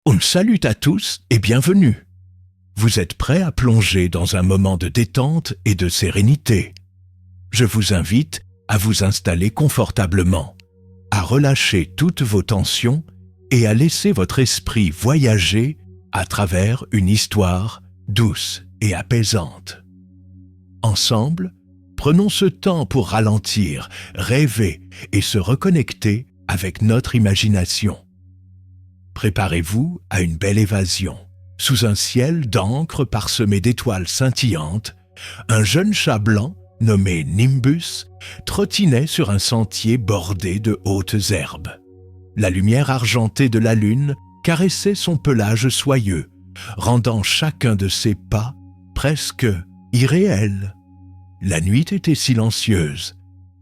On salue à tous et bienvenue. Vous êtes prêts à plonger dans un moment de détente et de sérénité. Je vous invite à vous installer confortablement, à relâcher toutes vos tensions et à laisser votre esprit voyager à travers une histoire douce et apaisante. Ensemble, prenons ce temps pour ralentir, rêver et se reconnecter avec notre imagination. Préparez-vous à une belle évasion. Sous un ciel d'encre parsemé d'étoiles scintillantes, un jeune chat blanc, nommé Nimbus, trottinait sur un sentier bordé de hautes herbes. La lumière argentée de la lune caressait son pelage soyeux, rendant chacun de ses pas presque irréel. La nuit était silencieuse,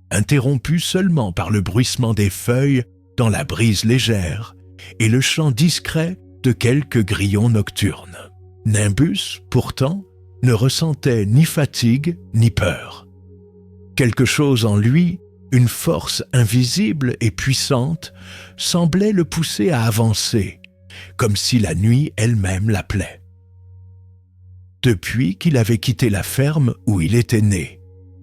interrompue seulement par le bruissement des feuilles dans la brise légère et le chant discret de quelques grillons nocturnes. Nimbus, pourtant, ne ressentait ni fatigue ni peur. Quelque chose en lui, une force invisible et puissante, semblait le pousser à avancer, comme si la nuit elle-même l'appelait. Depuis qu'il avait quitté la ferme où il était né,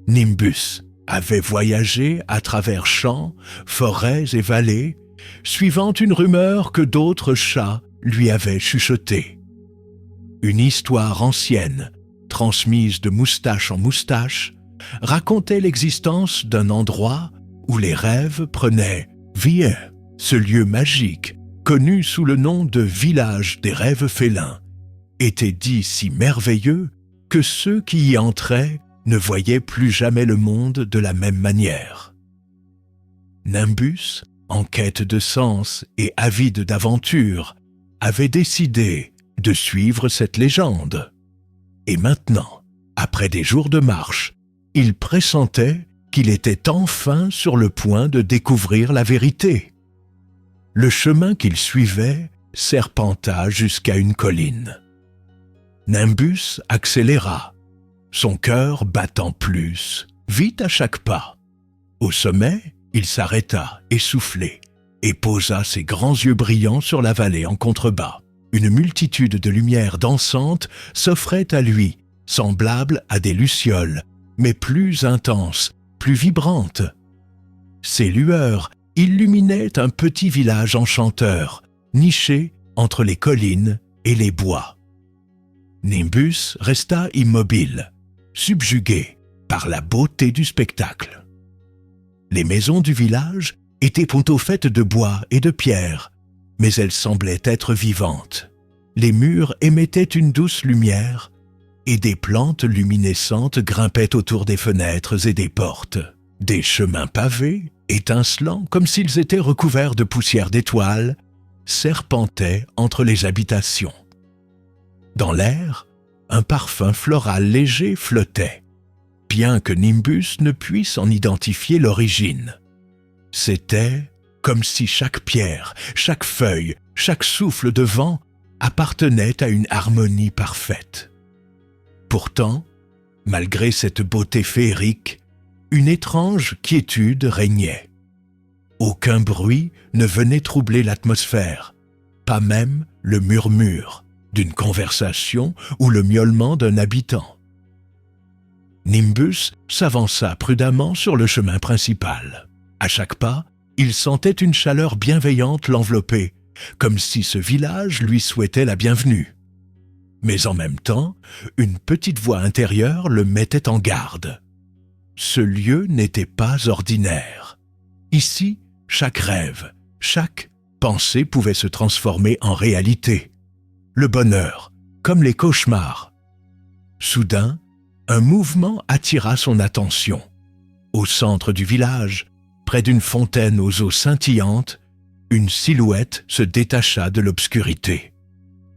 Nimbus avait voyagé à travers champs, forêts et vallées, suivant une rumeur que d'autres chats lui avaient chuchotée. Une histoire ancienne, transmise de moustache en moustache, racontait l'existence d'un endroit où les rêves prenaient vie, ce lieu magique, connu sous le nom de village des rêves félins, était dit si merveilleux que ceux qui y entraient ne voyaient plus jamais le monde de la même manière. Nimbus, en quête de sens et avide d'aventure, avait décidé de suivre cette légende. Et maintenant, après des jours de marche, il pressentait qu'il était enfin sur le point de découvrir la vérité. Le chemin qu'il suivait serpenta jusqu'à une colline. Nimbus accéléra, son cœur battant plus, vite à chaque pas. Au sommet, il s'arrêta, essoufflé, et posa ses grands yeux brillants sur la vallée en contrebas. Une multitude de lumières dansantes s'offrait à lui, semblables à des lucioles, mais plus intenses, plus vibrantes. Ces lueurs illuminaient un petit village enchanteur, niché entre les collines et les bois. Nimbus resta immobile, subjugué par la beauté du spectacle. Les maisons du village étaient plutôt faites de bois et de pierre, mais elles semblaient être vivantes. Les murs émettaient une douce lumière et des plantes luminescentes grimpaient autour des fenêtres et des portes. Des chemins pavés, étincelants comme s'ils étaient recouverts de poussière d'étoiles, serpentaient entre les habitations. Dans l'air, un parfum floral léger flottait, bien que Nimbus ne puisse en identifier l'origine. C'était comme si chaque pierre, chaque feuille, chaque souffle de vent appartenait à une harmonie parfaite. Pourtant, malgré cette beauté féerique, une étrange quiétude régnait. Aucun bruit ne venait troubler l'atmosphère, pas même le murmure d'une conversation ou le miaulement d'un habitant. Nimbus s'avança prudemment sur le chemin principal. À chaque pas, il sentait une chaleur bienveillante l'envelopper, comme si ce village lui souhaitait la bienvenue. Mais en même temps, une petite voix intérieure le mettait en garde. Ce lieu n'était pas ordinaire. Ici, chaque rêve, chaque pensée pouvait se transformer en réalité. Le bonheur, comme les cauchemars. Soudain, un mouvement attira son attention. Au centre du village, près d'une fontaine aux eaux scintillantes, une silhouette se détacha de l'obscurité.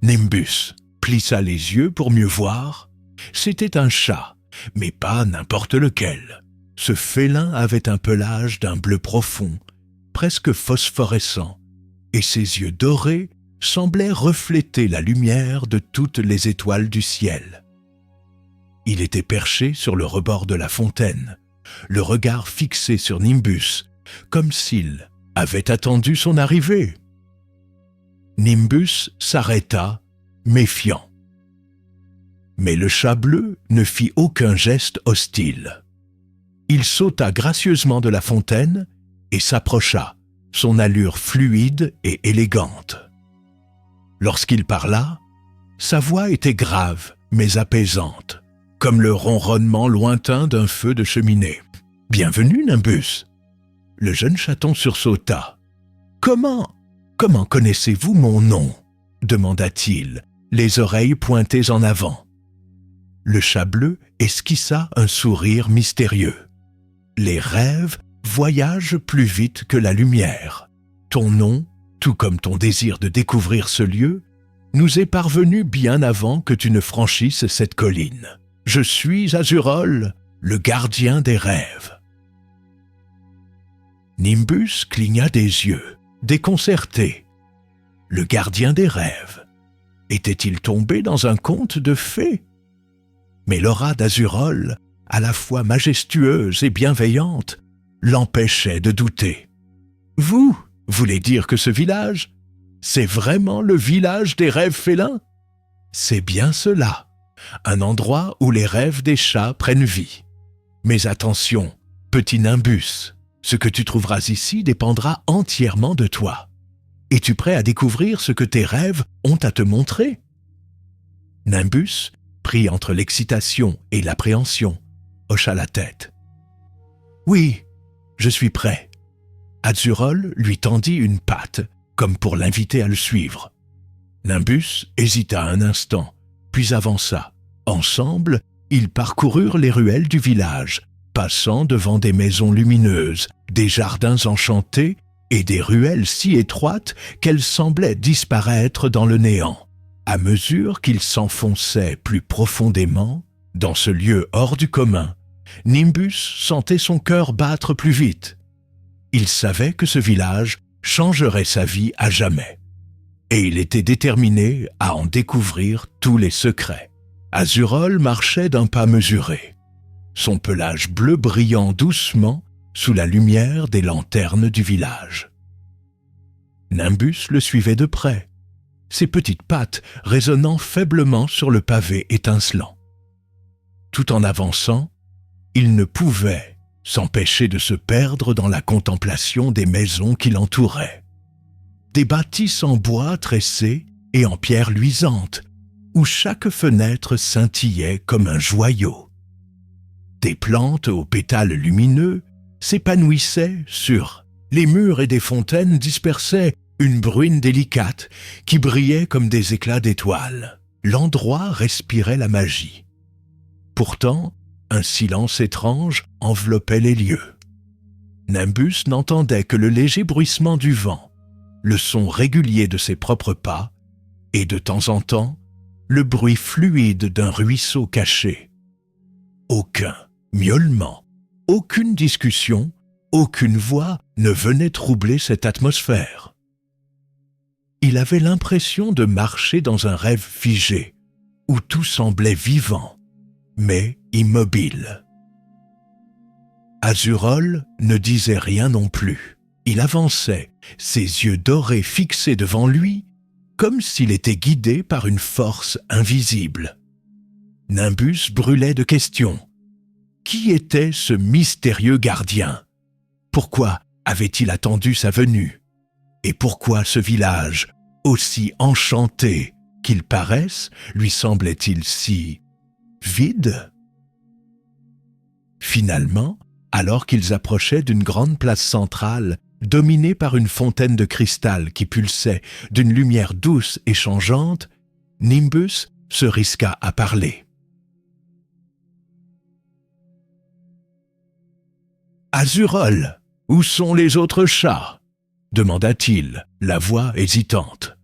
Nimbus plissa les yeux pour mieux voir. C'était un chat, mais pas n'importe lequel. Ce félin avait un pelage d'un bleu profond, presque phosphorescent, et ses yeux dorés semblaient refléter la lumière de toutes les étoiles du ciel. Il était perché sur le rebord de la fontaine, le regard fixé sur Nimbus, comme s'il avait attendu son arrivée. Nimbus s'arrêta, méfiant. Mais le chat bleu ne fit aucun geste hostile. Il sauta gracieusement de la fontaine et s'approcha, son allure fluide et élégante. Lorsqu'il parla, sa voix était grave mais apaisante, comme le ronronnement lointain d'un feu de cheminée. « Bienvenue, Nimbus !» Le jeune chaton sursauta. « Comment connaissez-vous mon nom ?» demanda-t-il, les oreilles pointées en avant. Le chat bleu esquissa un sourire mystérieux. « Les rêves voyagent plus vite que la lumière. Ton nom, tout comme ton désir de découvrir ce lieu, nous est parvenu bien avant que tu ne franchisses cette colline. Je suis Azurol, le gardien des rêves. » Nimbus cligna des yeux, déconcerté. Le gardien des rêves. Était-il tombé dans un conte de fées? Mais l'aura d'Azurol, à la fois majestueuse et bienveillante, l'empêchait de douter. « Vous voulez dire que ce village, c'est vraiment le village des rêves félins? C'est bien cela, un endroit où les rêves des chats prennent vie. Mais attention, petit Nimbus, ce que tu trouveras ici dépendra entièrement de toi. Es-tu prêt à découvrir ce que tes rêves ont à te montrer? » Nimbus, pris entre l'excitation et l'appréhension, hocha la tête. « Oui, je suis prêt. » Azurol lui tendit une patte, comme pour l'inviter à le suivre. Nimbus hésita un instant, puis avança. Ensemble, ils parcoururent les ruelles du village, passant devant des maisons lumineuses, des jardins enchantés et des ruelles si étroites qu'elles semblaient disparaître dans le néant. À mesure qu'ils s'enfonçaient plus profondément dans ce lieu hors du commun, Nimbus sentait son cœur battre plus vite. Il savait que ce village changerait sa vie à jamais. Et il était déterminé à en découvrir tous les secrets. Azurol marchait d'un pas mesuré, son pelage bleu brillant doucement sous la lumière des lanternes du village. Nimbus le suivait de près, ses petites pattes résonnant faiblement sur le pavé étincelant. Tout en avançant, il ne pouvait s'empêcher de se perdre dans la contemplation des maisons qui l'entouraient. Des bâtisses en bois tressé et en pierre luisante, où chaque fenêtre scintillait comme un joyau. Des plantes aux pétales lumineux s'épanouissaient sur les murs et des fontaines dispersaient une bruine délicate qui brillait comme des éclats d'étoiles. L'endroit respirait la magie. Pourtant, un silence étrange enveloppait les lieux. Nimbus n'entendait que le léger bruissement du vent, le son régulier de ses propres pas, et de temps en temps, le bruit fluide d'un ruisseau caché. Aucun miaulement, aucune discussion, aucune voix ne venait troubler cette atmosphère. Il avait l'impression de marcher dans un rêve figé, où tout semblait vivant, mais immobile. Azurol ne disait rien non plus. Il avançait, ses yeux dorés fixés devant lui, comme s'il était guidé par une force invisible. Nimbus brûlait de questions. Qui était ce mystérieux gardien? Pourquoi avait-il attendu sa venue? Et pourquoi ce village, aussi enchanté qu'il paraisse, lui semblait-il si vide? Finalement, alors qu'ils approchaient d'une grande place centrale, dominée par une fontaine de cristal qui pulsait d'une lumière douce et changeante, Nimbus se risqua à parler. « Azurol, où sont les autres chats ?» demanda-t-il, la voix hésitante.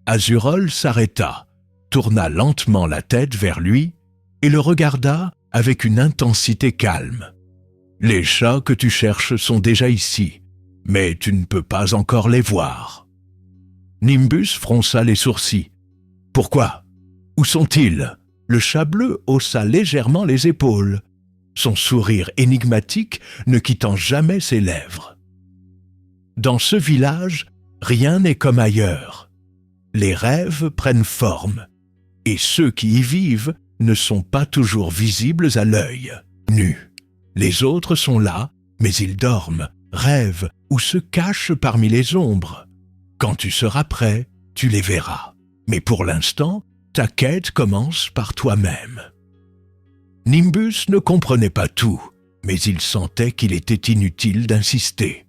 Azurol s'arrêta, tourna lentement la tête vers lui et le regarda avec une intensité calme. « Les chats que tu cherches sont déjà ici, mais tu ne peux pas encore les voir. » Nimbus fronça les sourcils. « Pourquoi? Où sont-ils » Le chat bleu haussa légèrement les épaules, son sourire énigmatique ne quittant jamais ses lèvres. « Dans ce village, rien n'est comme ailleurs. les rêves prennent forme, et ceux qui y vivent ne sont pas toujours visibles à l'œil nu. Les autres sont là, mais ils dorment, rêvent ou se cachent parmi les ombres. Quand tu seras prêt, tu les verras. Mais pour l'instant, ta quête commence par toi-même. Nimbus ne comprenait pas tout, mais il sentait qu'il était inutile d'insister.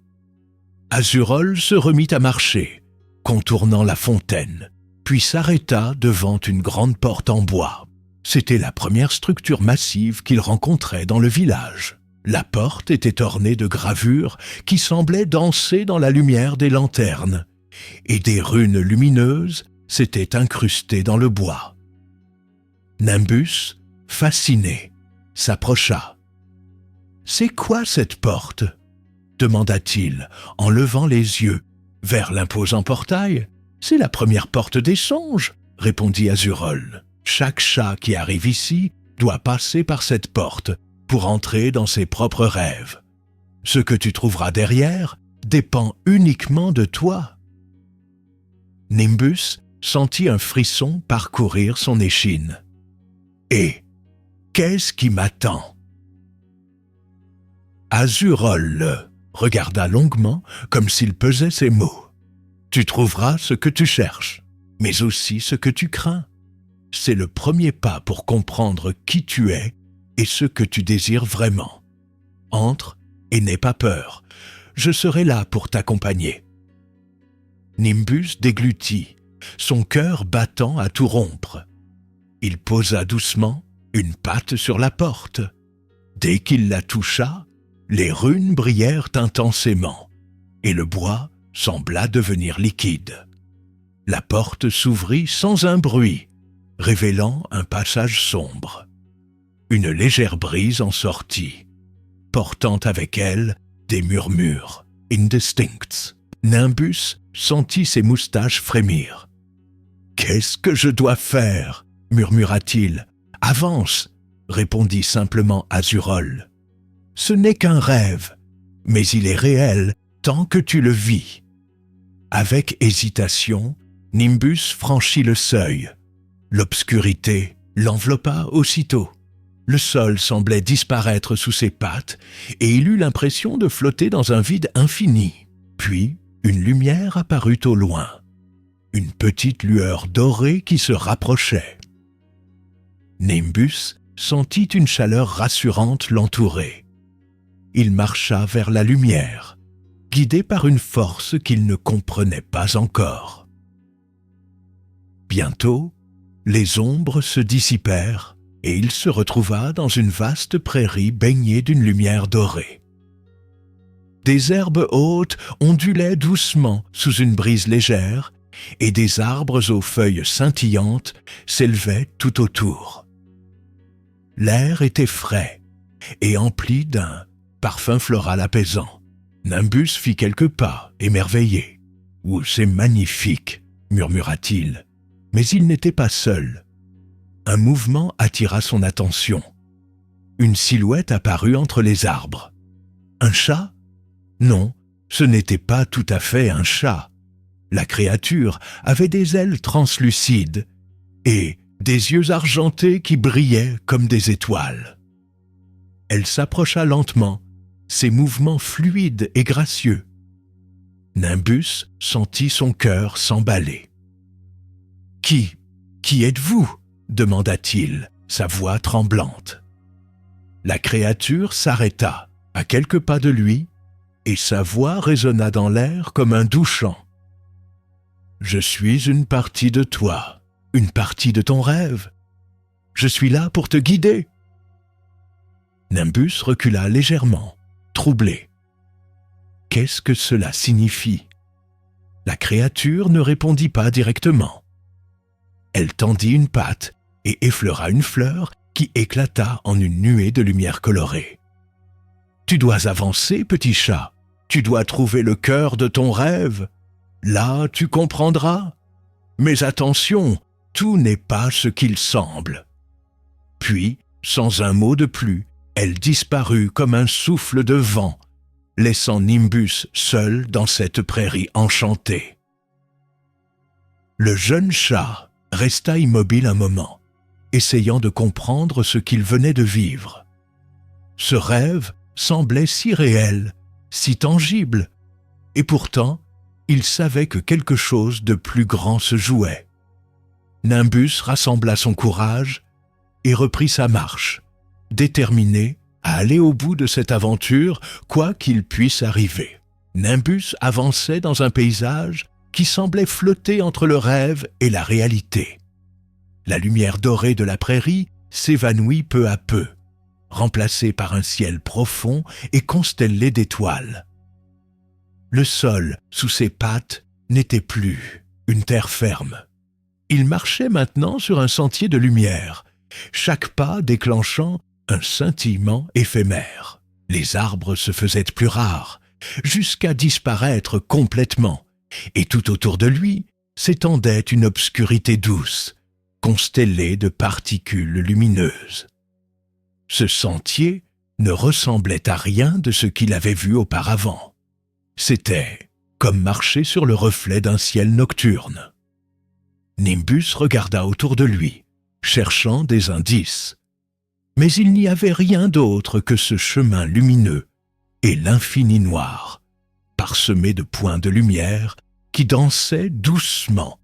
Azurol se remit à marcher, contournant la fontaine, puis s'arrêta devant une grande porte en bois. C'était la première structure massive qu'il rencontrait dans le village. La porte était ornée de gravures qui semblaient danser dans la lumière des lanternes, et des runes lumineuses s'étaient incrustées dans le bois. Nimbus, fasciné, s'approcha. « C'est quoi cette porte ?» demanda-t-il en levant les yeux vers l'imposant portail. « C'est la première porte des songes », répondit Azurol. « Chaque chat qui arrive ici doit passer par cette porte pour entrer dans ses propres rêves. Ce que tu trouveras derrière dépend uniquement de toi. » Nimbus sentit un frisson parcourir son échine. « Et qu'est-ce qui m'attend ?» Azurol le regarda longuement comme s'il pesait ses mots. « Tu trouveras ce que tu cherches, mais aussi ce que tu crains. C'est le premier pas pour comprendre qui tu es et ce que tu désires vraiment. Entre et n'aie pas peur, je serai là pour t'accompagner. » Nimbus déglutit, son cœur battant à tout rompre. Il posa doucement une patte sur la porte. Dès qu'il la toucha, les runes brillèrent intensément, et le bois sembla devenir liquide. La porte s'ouvrit sans un bruit, révélant un passage sombre. Une légère brise en sortit, portant avec elle des murmures indistincts. Nimbus sentit ses moustaches frémir. « Qu'est-ce que je dois faire ?» murmura-t-il. « Avance !» répondit simplement Azurol. « Ce n'est qu'un rêve, mais il est réel tant que tu le vis. » Avec hésitation, Nimbus franchit le seuil. L'obscurité l'enveloppa aussitôt. Le sol semblait disparaître sous ses pattes et il eut l'impression de flotter dans un vide infini. Puis, une lumière apparut au loin. Une petite lueur dorée qui se rapprochait. Nimbus sentit une chaleur rassurante l'entourer. Il marcha vers la lumière, guidé par une force qu'il ne comprenait pas encore. Bientôt, les ombres se dissipèrent et il se retrouva dans une vaste prairie baignée d'une lumière dorée. Des herbes hautes ondulaient doucement sous une brise légère et des arbres aux feuilles scintillantes s'élevaient tout autour. L'air était frais et empli d'un parfum floral apaisant. Nimbus fit quelques pas, émerveillé. « Oh, c'est magnifique !» murmura-t-il. Mais il n'était pas seul. Un mouvement attira son attention. Une silhouette apparut entre les arbres. Un chat ? Non, ce n'était pas tout à fait un chat. La créature avait des ailes translucides et des yeux argentés qui brillaient comme des étoiles. Elle s'approcha lentement, ses mouvements fluides et gracieux. Nimbus sentit son cœur s'emballer. « Qui êtes-vous » demanda-t-il, sa voix tremblante. La créature s'arrêta à quelques pas de lui et sa voix résonna dans l'air comme un doux chant. « Je suis une partie de toi, une partie de ton rêve. Je suis là pour te guider. » Nimbus recula légèrement, troublé. Qu'est-ce que cela signifie ? La créature ne répondit pas directement. Elle tendit une patte et effleura une fleur qui éclata en une nuée de lumière colorée. « Tu dois avancer, petit chat. Tu dois trouver le cœur de ton rêve. Là, tu comprendras. Mais attention, tout n'est pas ce qu'il semble. » Puis, sans un mot de plus, elle disparut comme un souffle de vent, laissant Nimbus seul dans cette prairie enchantée. Le jeune chat resta immobile un moment, essayant de comprendre ce qu'il venait de vivre. Ce rêve semblait si réel, si tangible, et pourtant, il savait que quelque chose de plus grand se jouait. Nimbus rassembla son courage et reprit sa marche, déterminé à aller au bout de cette aventure, quoi qu'il puisse arriver. Nimbus avançait dans un paysage qui semblait flotter entre le rêve et la réalité. La lumière dorée de la prairie s'évanouit peu à peu, remplacée par un ciel profond et constellé d'étoiles. Le sol, sous ses pattes, n'était plus une terre ferme. Il marchait maintenant sur un sentier de lumière, chaque pas déclenchant un scintillement éphémère. Les arbres se faisaient plus rares, jusqu'à disparaître complètement, et tout autour de lui s'étendait une obscurité douce, constellée de particules lumineuses. Ce sentier ne ressemblait à rien de ce qu'il avait vu auparavant. C'était comme marcher sur le reflet d'un ciel nocturne. Nimbus regarda autour de lui, cherchant des indices. Mais il n'y avait rien d'autre que ce chemin lumineux et l'infini noir, parsemé de points de lumière qui dansaient doucement,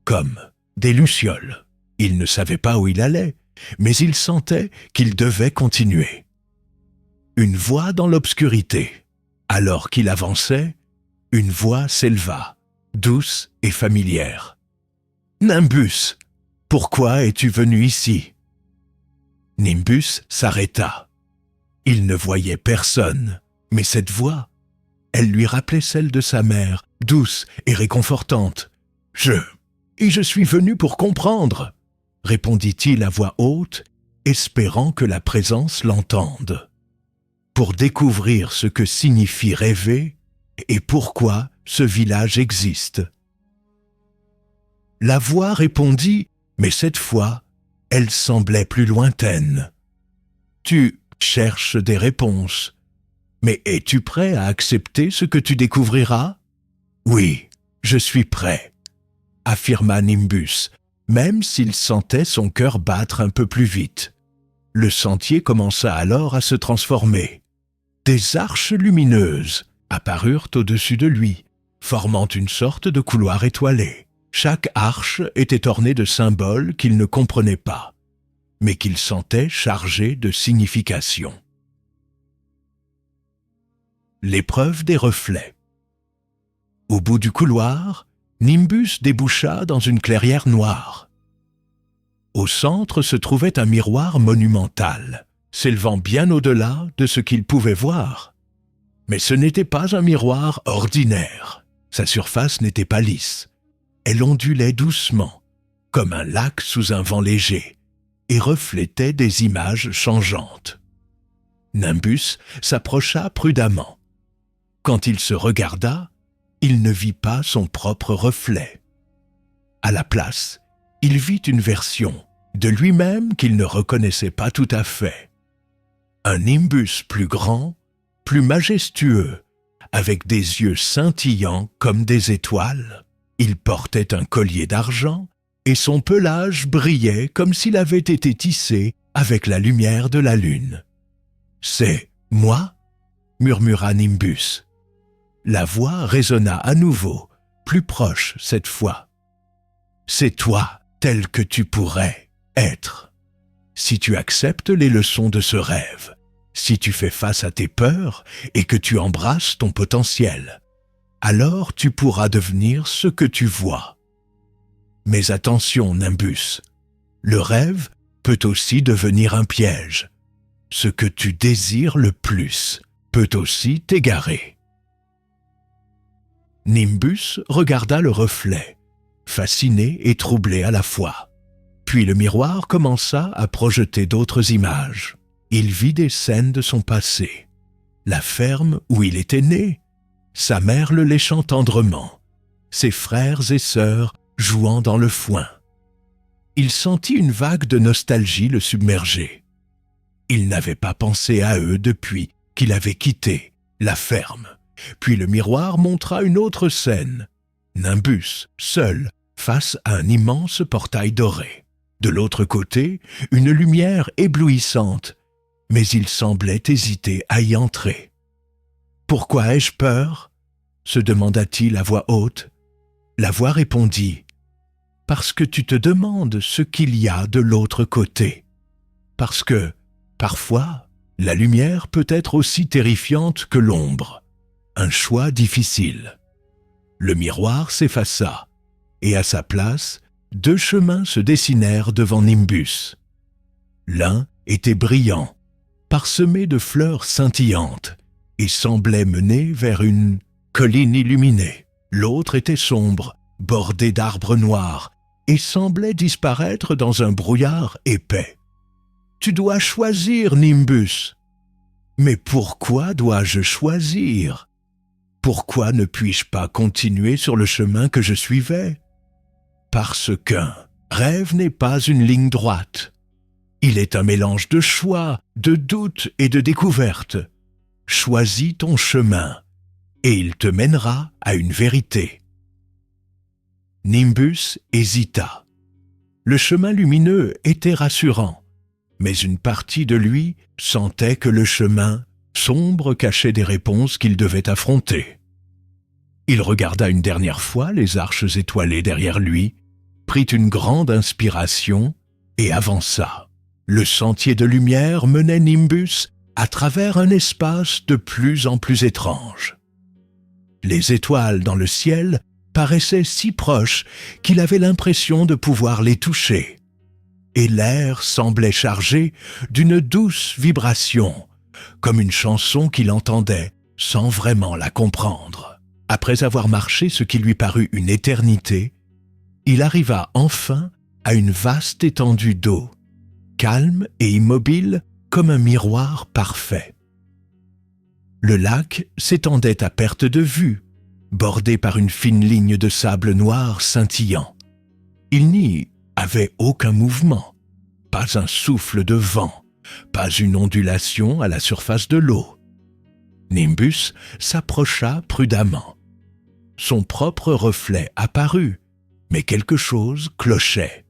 comme des lucioles. Il ne savait pas où il allait, mais il sentait qu'il devait continuer. Une voix dans l'obscurité. Alors qu'il avançait, une voix s'éleva, douce et familière. « Nimbus, pourquoi es-tu venu ici ?» Nimbus s'arrêta. Il ne voyait personne, mais cette voix, elle lui rappelait celle de sa mère, douce et réconfortante. « Je suis venu pour comprendre !» répondit-il à voix haute, espérant que la présence l'entende. Pour découvrir ce que signifie rêver et pourquoi ce village existe. La voix répondit, mais cette fois, elle semblait plus lointaine. « Tu cherches des réponses, mais es-tu prêt à accepter ce que tu découvriras ?»« Oui, je suis prêt, » affirma Nimbus, même s'il sentait son cœur battre un peu plus vite. Le sentier commença alors à se transformer. Des arches lumineuses apparurent au-dessus de lui, formant une sorte de couloir étoilé. Chaque arche était ornée de symboles qu'il ne comprenait pas, mais qu'il sentait chargés de signification. L'épreuve des reflets. Au bout du couloir, Nimbus déboucha dans une clairière noire. Au centre se trouvait un miroir monumental, s'élevant bien au-delà de ce qu'il pouvait voir. Mais ce n'était pas un miroir ordinaire. Sa surface n'était pas lisse. Elle ondulait doucement, comme un lac sous un vent léger, et reflétait des images changeantes. Nimbus s'approcha prudemment. Quand il se regarda, il ne vit pas son propre reflet. À la place, il vit une version de lui-même qu'il ne reconnaissait pas tout à fait. Un Nimbus plus grand, plus majestueux, avec des yeux scintillants comme des étoiles. Il portait un collier d'argent et son pelage brillait comme s'il avait été tissé avec la lumière de la lune. « C'est moi ?» murmura Nimbus. La voix résonna à nouveau, plus proche cette fois. « C'est toi tel que tu pourrais être. Si tu acceptes les leçons de ce rêve, si tu fais face à tes peurs et que tu embrasses ton potentiel, alors tu pourras devenir ce que tu vois. Mais attention, Nimbus, le rêve peut aussi devenir un piège. Ce que tu désires le plus peut aussi t'égarer. » Nimbus regarda le reflet, fasciné et troublé à la fois. Puis le miroir commença à projeter d'autres images. Il vit des scènes de son passé. La ferme où il était né, sa mère le léchant tendrement, ses frères et sœurs jouant dans le foin. Il sentit une vague de nostalgie le submerger. Il n'avait pas pensé à eux depuis qu'il avait quitté la ferme. Puis le miroir montra une autre scène. Nimbus, seul, face à un immense portail doré. De l'autre côté, une lumière éblouissante, mais il semblait hésiter à y entrer. « Pourquoi ai-je peur ?» se demanda-t-il à voix haute. La voix répondit « Parce que tu te demandes ce qu'il y a de l'autre côté. Parce que, parfois, la lumière peut être aussi terrifiante que l'ombre. Un choix difficile. » Le miroir s'effaça, et à sa place, 2 chemins se dessinèrent devant Nimbus. L'un était brillant, parsemé de fleurs scintillantes, et semblait mener vers une colline illuminée. L'autre était sombre, bordé d'arbres noirs, et semblait disparaître dans un brouillard épais. « Tu dois choisir, Nimbus. » « Mais pourquoi dois-je choisir ? Pourquoi ne puis-je pas continuer sur le chemin que je suivais ? Parce qu'un rêve n'est pas une ligne droite. Il est un mélange de choix, de doutes et de découvertes. Choisis ton chemin, et il te mènera à une vérité. Nimbus hésita. Le chemin lumineux était rassurant, mais une partie de lui sentait que le chemin sombre cachait des réponses qu'il devait affronter. Il regarda une dernière fois les arches étoilées derrière lui, prit une grande inspiration et avança. Le sentier de lumière menait Nimbus à travers un espace de plus en plus étrange. Les étoiles dans le ciel paraissaient si proches qu'il avait l'impression de pouvoir les toucher. Et l'air semblait chargé d'une douce vibration, comme une chanson qu'il entendait sans vraiment la comprendre. Après avoir marché ce qui lui parut une éternité, il arriva enfin à une vaste étendue d'eau, calme et immobile comme un miroir parfait. Le lac s'étendait à perte de vue, bordé par une fine ligne de sable noir scintillant. Il n'y avait aucun mouvement, pas un souffle de vent, pas une ondulation à la surface de l'eau. Nimbus s'approcha prudemment. Son propre reflet apparut, mais quelque chose clochait.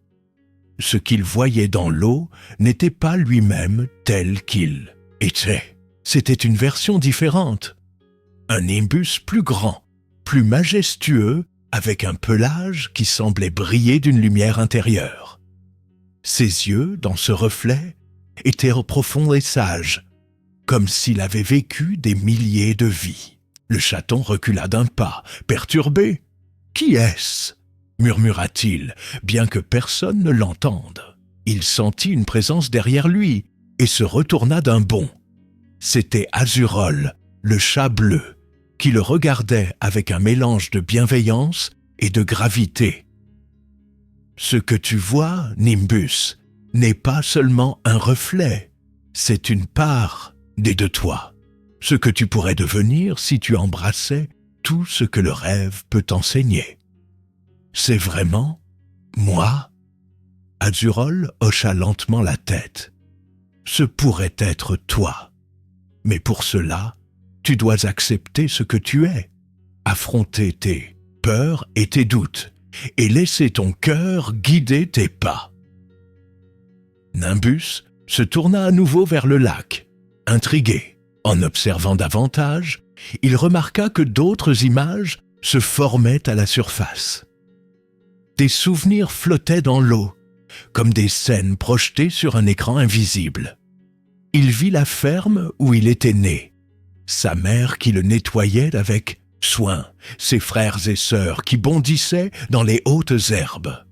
Ce qu'il voyait dans l'eau n'était pas lui-même tel qu'il était. C'était une version différente. Un Nimbus plus grand, plus majestueux, avec un pelage qui semblait briller d'une lumière intérieure. Ses yeux, dans ce reflet, étaient profonds et sages, comme s'il avait vécu des milliers de vies. Le chaton recula d'un pas, perturbé. « Qui est-ce » murmura-t-il, bien que personne ne l'entende. Il sentit une présence derrière lui et se retourna d'un bond. C'était Azurol, le chat bleu, qui le regardait avec un mélange de bienveillance et de gravité. « Ce que tu vois, Nimbus, n'est pas seulement un reflet, c'est une part de toi, ce que tu pourrais devenir si tu embrassais tout ce que le rêve peut t'enseigner. C'est vraiment moi ?» Azurol hocha lentement la tête. « Ce pourrait être toi, mais pour cela, tu dois accepter ce que tu es, affronter tes peurs et tes doutes, et laisser ton cœur guider tes pas. » Nimbus se tourna à nouveau vers le lac, intrigué. En observant davantage, il remarqua que d'autres images se formaient à la surface. Des souvenirs flottaient dans l'eau, comme des scènes projetées sur un écran invisible. Il vit la ferme où il était né, sa mère qui le nettoyait avec soin, ses frères et sœurs qui bondissaient dans les hautes herbes.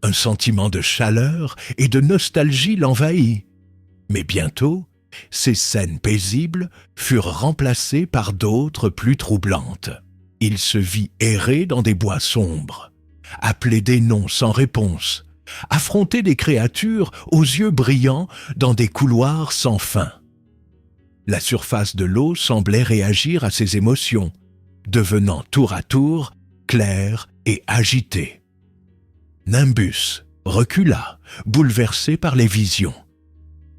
Un sentiment de chaleur et de nostalgie l'envahit, mais bientôt, ces scènes paisibles furent remplacées par d'autres plus troublantes. Il se vit errer dans des bois sombres, appeler des noms sans réponse, affronter des créatures aux yeux brillants dans des couloirs sans fin. La surface de l'eau semblait réagir à ses émotions, devenant tour à tour claire et agitée. Nimbus recula, bouleversé par les visions.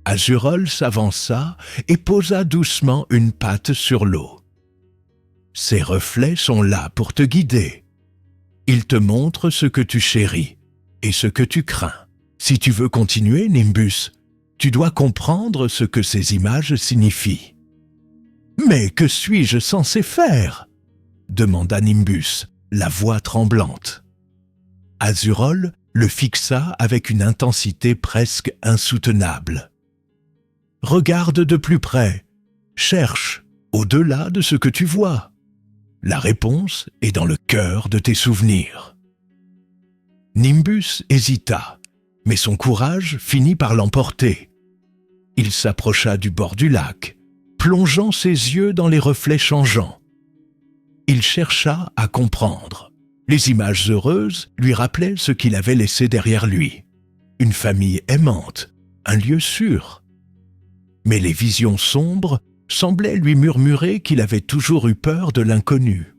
Azurol s'avança et posa doucement une patte sur l'eau. « Ces reflets sont là pour te guider. Il te montre ce que tu chéris et ce que tu crains. Si tu veux continuer, Nimbus, tu dois comprendre ce que ces images signifient. « Mais que suis-je censé faire ?» demanda Nimbus, la voix tremblante. Azurol le fixa avec une intensité presque insoutenable. « Regarde de plus près, cherche au-delà de ce que tu vois. La réponse est dans le cœur de tes souvenirs. » Nimbus hésita, mais son courage finit par l'emporter. Il s'approcha du bord du lac, plongeant ses yeux dans les reflets changeants. Il chercha à comprendre. Les images heureuses lui rappelaient ce qu'il avait laissé derrière lui. Une famille aimante, un lieu sûr. Mais les visions sombres semblaient lui murmurer qu'il avait toujours eu peur de l'inconnu,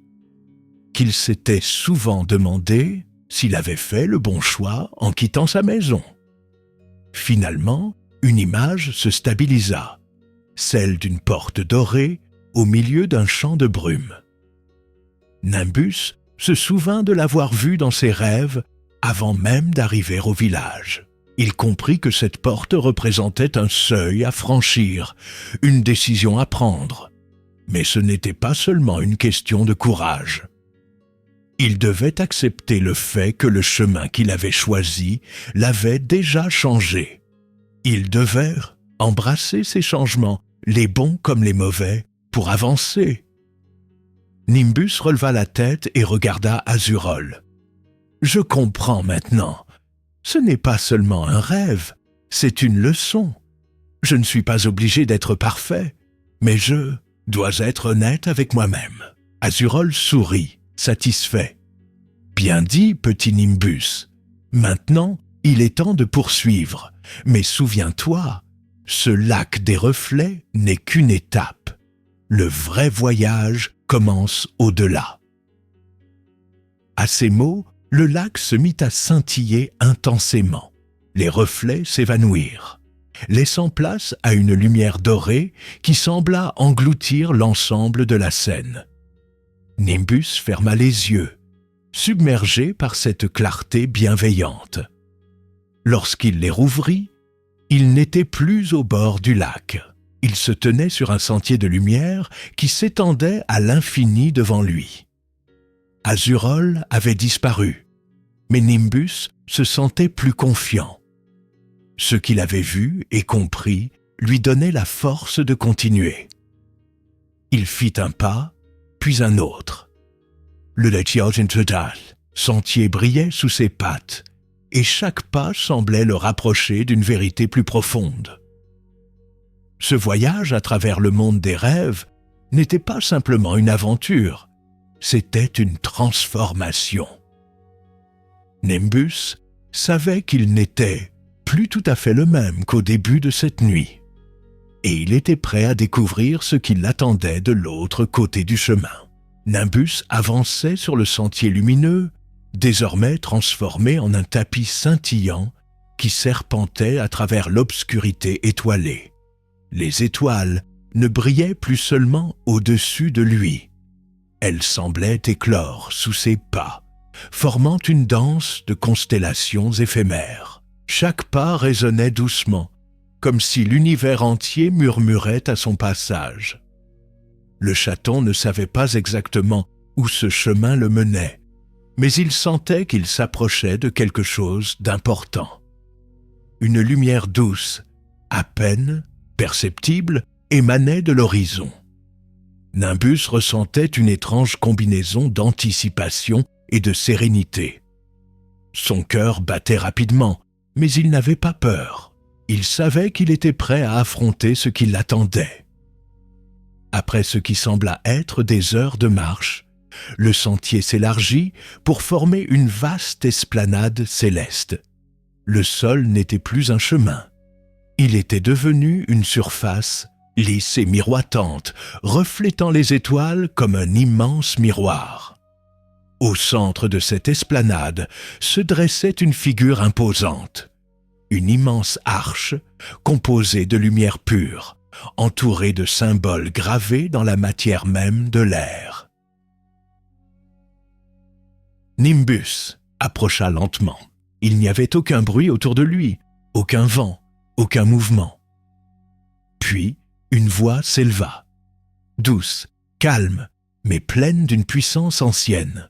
qu'il s'était souvent demandé s'il avait fait le bon choix en quittant sa maison. Finalement, une image se stabilisa, celle d'une porte dorée au milieu d'un champ de brume. Nimbus se souvint de l'avoir vue dans ses rêves avant même d'arriver au village. Il comprit que cette porte représentait un seuil à franchir, une décision à prendre. Mais ce n'était pas seulement une question de courage. Il devait accepter le fait que le chemin qu'il avait choisi l'avait déjà changé. Il devait embrasser ces changements, les bons comme les mauvais, pour avancer. Nimbus releva la tête et regarda Azurol. « Je comprends maintenant. Ce n'est pas seulement un rêve, c'est une leçon. Je ne suis pas obligé d'être parfait, mais je dois être honnête avec moi-même. » Azurol sourit, satisfait. « Bien dit, petit Nimbus. Maintenant, il est temps de poursuivre. Mais souviens-toi, ce lac des reflets n'est qu'une étape. Le vrai voyage commence au-delà. » À ces mots, le lac se mit à scintiller intensément. Les reflets s'évanouirent, laissant place à une lumière dorée qui sembla engloutir l'ensemble de la scène. Nimbus ferma les yeux, submergé par cette clarté bienveillante. Lorsqu'il les rouvrit, il n'était plus au bord du lac. Il se tenait sur un sentier de lumière qui s'étendait à l'infini devant lui. Azurol avait disparu, mais Nimbus se sentait plus confiant. Ce qu'il avait vu et compris lui donnait la force de continuer. Il fit un pas, puis un autre. Le sentier brillait sous ses pattes, et chaque pas semblait le rapprocher d'une vérité plus profonde. Ce voyage à travers le monde des rêves n'était pas simplement une aventure, c'était une transformation. Nimbus savait qu'il n'était plus tout à fait le même qu'au début de cette nuit, et il était prêt à découvrir ce qui l'attendait de l'autre côté du chemin. Nimbus avançait sur le sentier lumineux, désormais transformé en un tapis scintillant qui serpentait à travers l'obscurité étoilée. Les étoiles ne brillaient plus seulement au-dessus de lui. Elles semblaient éclore sous ses pas, formant une danse de constellations éphémères. Chaque pas résonnait doucement, comme si l'univers entier murmurait à son passage. Le chaton ne savait pas exactement où ce chemin le menait, mais il sentait qu'il s'approchait de quelque chose d'important. Une lumière douce, à peine perceptible, émanait de l'horizon. Nimbus ressentait une étrange combinaison d'anticipation et de sérénité. Son cœur battait rapidement, mais il n'avait pas peur. Il savait qu'il était prêt à affronter ce qui l'attendait. Après ce qui sembla être des heures de marche, le sentier s'élargit pour former une vaste esplanade céleste. Le sol n'était plus un chemin. Il était devenu une surface lisse et miroitante, reflétant les étoiles comme un immense miroir. Au centre de cette esplanade se dressait une figure imposante, une immense arche composée de lumière pure, entourée de symboles gravés dans la matière même de l'air. Nimbus approcha lentement. Il n'y avait aucun bruit autour de lui, aucun vent, aucun mouvement. Puis, une voix s'éleva, douce, calme, mais pleine d'une puissance ancienne.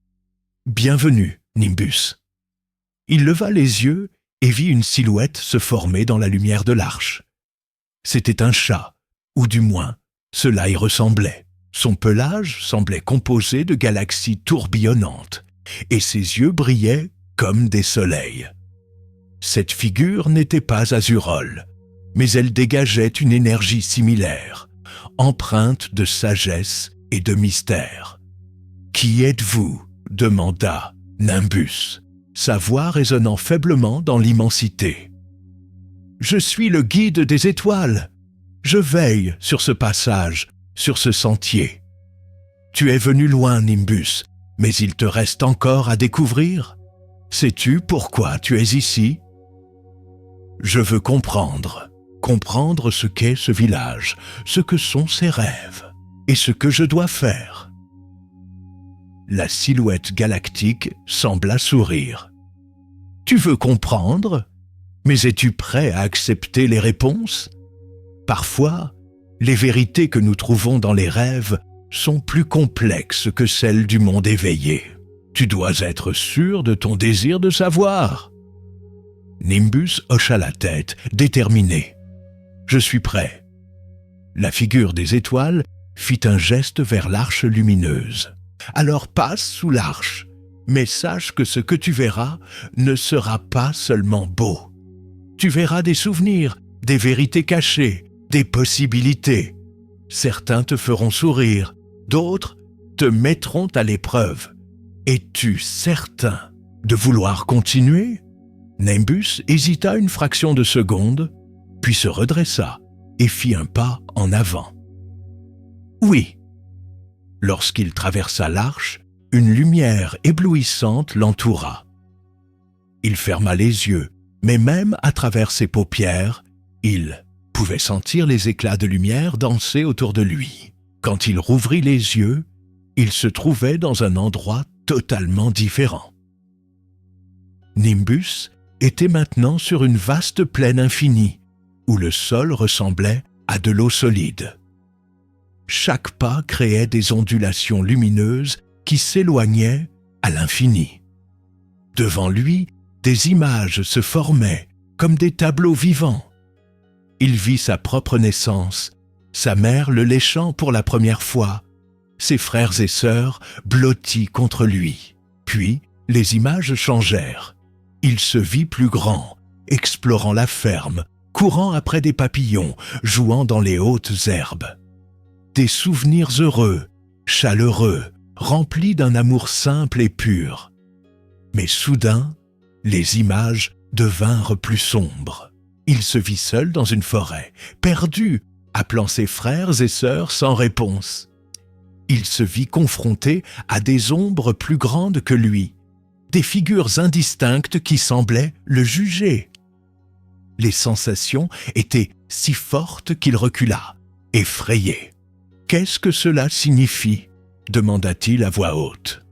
« Bienvenue, Nimbus. » Il leva les yeux et vit une silhouette se former dans la lumière de l'arche. C'était un chat, ou du moins, cela y ressemblait. Son pelage semblait composé de galaxies tourbillonnantes, et ses yeux brillaient comme des soleils. Cette figure n'était pas azurole, mais elle dégageait une énergie similaire, empreinte de sagesse et de mystère. « Qui êtes-vous » demanda Nimbus, sa voix résonnant faiblement dans l'immensité. « Je suis le guide des étoiles. Je veille sur ce passage, sur ce sentier. Tu es venu loin, Nimbus, mais il te reste encore à découvrir. Sais-tu pourquoi tu es ici ? Je veux comprendre ce qu'est ce village, ce que sont ses rêves, et ce que je dois faire. » La silhouette galactique sembla sourire. « Tu veux comprendre ? Mais es-tu prêt à accepter les réponses ? Parfois, les vérités que nous trouvons dans les rêves sont plus complexes que celles du monde éveillé. Tu dois être sûr de ton désir de savoir. » Nimbus hocha la tête, déterminé. « Je suis prêt. » La figure des étoiles fit un geste vers l'arche lumineuse. « Alors passe sous l'arche, mais sache que ce que tu verras ne sera pas seulement beau. Tu verras des souvenirs, des vérités cachées, des possibilités. Certains te feront sourire, d'autres te mettront à l'épreuve. Es-tu certain de vouloir continuer ?» Nimbus hésita une fraction de seconde, puis se redressa et fit un pas en avant. « Oui. » Lorsqu'il traversa l'arche, une lumière éblouissante l'entoura. Il ferma les yeux, mais même à travers ses paupières, il pouvait sentir les éclats de lumière danser autour de lui. Quand il rouvrit les yeux, il se trouvait dans un endroit totalement différent. Nimbus était maintenant sur une vaste plaine infinie, où le sol ressemblait à de l'eau solide. Chaque pas créait des ondulations lumineuses qui s'éloignaient à l'infini. Devant lui, des images se formaient comme des tableaux vivants. Il vit sa propre naissance, sa mère le léchant pour la première fois, ses frères et sœurs blottis contre lui. Puis, les images changèrent. Il se vit plus grand, explorant la ferme, courant après des papillons, jouant dans les hautes herbes. Des souvenirs heureux, chaleureux, remplis d'un amour simple et pur. Mais soudain, les images devinrent plus sombres. Il se vit seul dans une forêt, perdu, appelant ses frères et sœurs sans réponse. Il se vit confronté à des ombres plus grandes que lui, des figures indistinctes qui semblaient le juger. Les sensations étaient si fortes qu'il recula, effrayé. « Qu'est-ce que cela signifie ?» demanda-t-il à voix haute.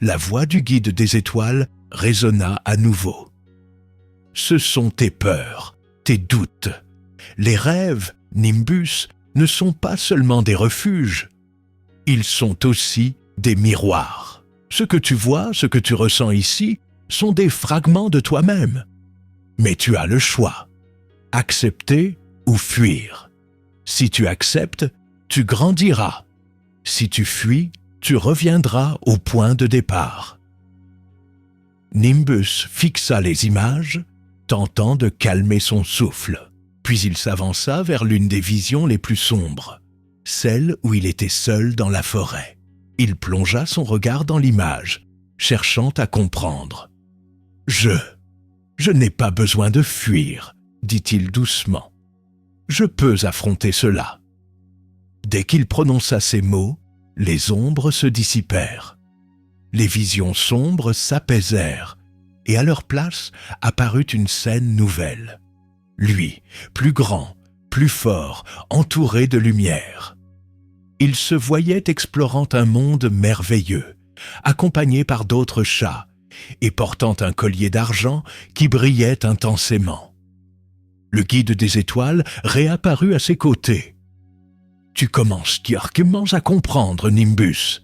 La voix du guide des étoiles résonna à nouveau. « Ce sont tes peurs, tes doutes. Les rêves, Nimbus, ne sont pas seulement des refuges. Ils sont aussi des miroirs. Ce que tu vois, ce que tu ressens ici, sont des fragments de toi-même. Mais tu as le choix. Accepter ou fuir. Si tu acceptes, tu grandiras. Si tu fuis, tu reviendras au point de départ. » Nimbus fixa les images, tentant de calmer son souffle. Puis il s'avança vers l'une des visions les plus sombres, celle où il était seul dans la forêt. Il plongea son regard dans l'image, cherchant à comprendre. « Je n'ai pas besoin de fuir, » dit-il doucement. « Je peux affronter cela. » Dès qu'il prononça ces mots, les ombres se dissipèrent. Les visions sombres s'apaisèrent, et à leur place apparut une scène nouvelle. Lui, plus grand, plus fort, entouré de lumière. Il se voyait explorant un monde merveilleux, accompagné par d'autres chats, et portant un collier d'argent qui brillait intensément. Le guide des étoiles réapparut à ses côtés. « Tu commences directement à comprendre, Nimbus.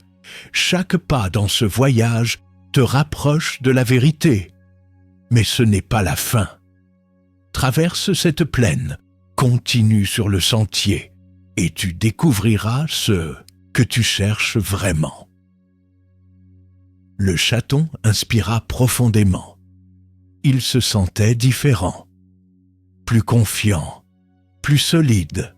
Chaque pas dans ce voyage te rapproche de la vérité. Mais ce n'est pas la fin. Traverse cette plaine, continue sur le sentier, et tu découvriras ce que tu cherches vraiment. » Le chaton inspira profondément. Il se sentait différent, plus confiant, plus solide.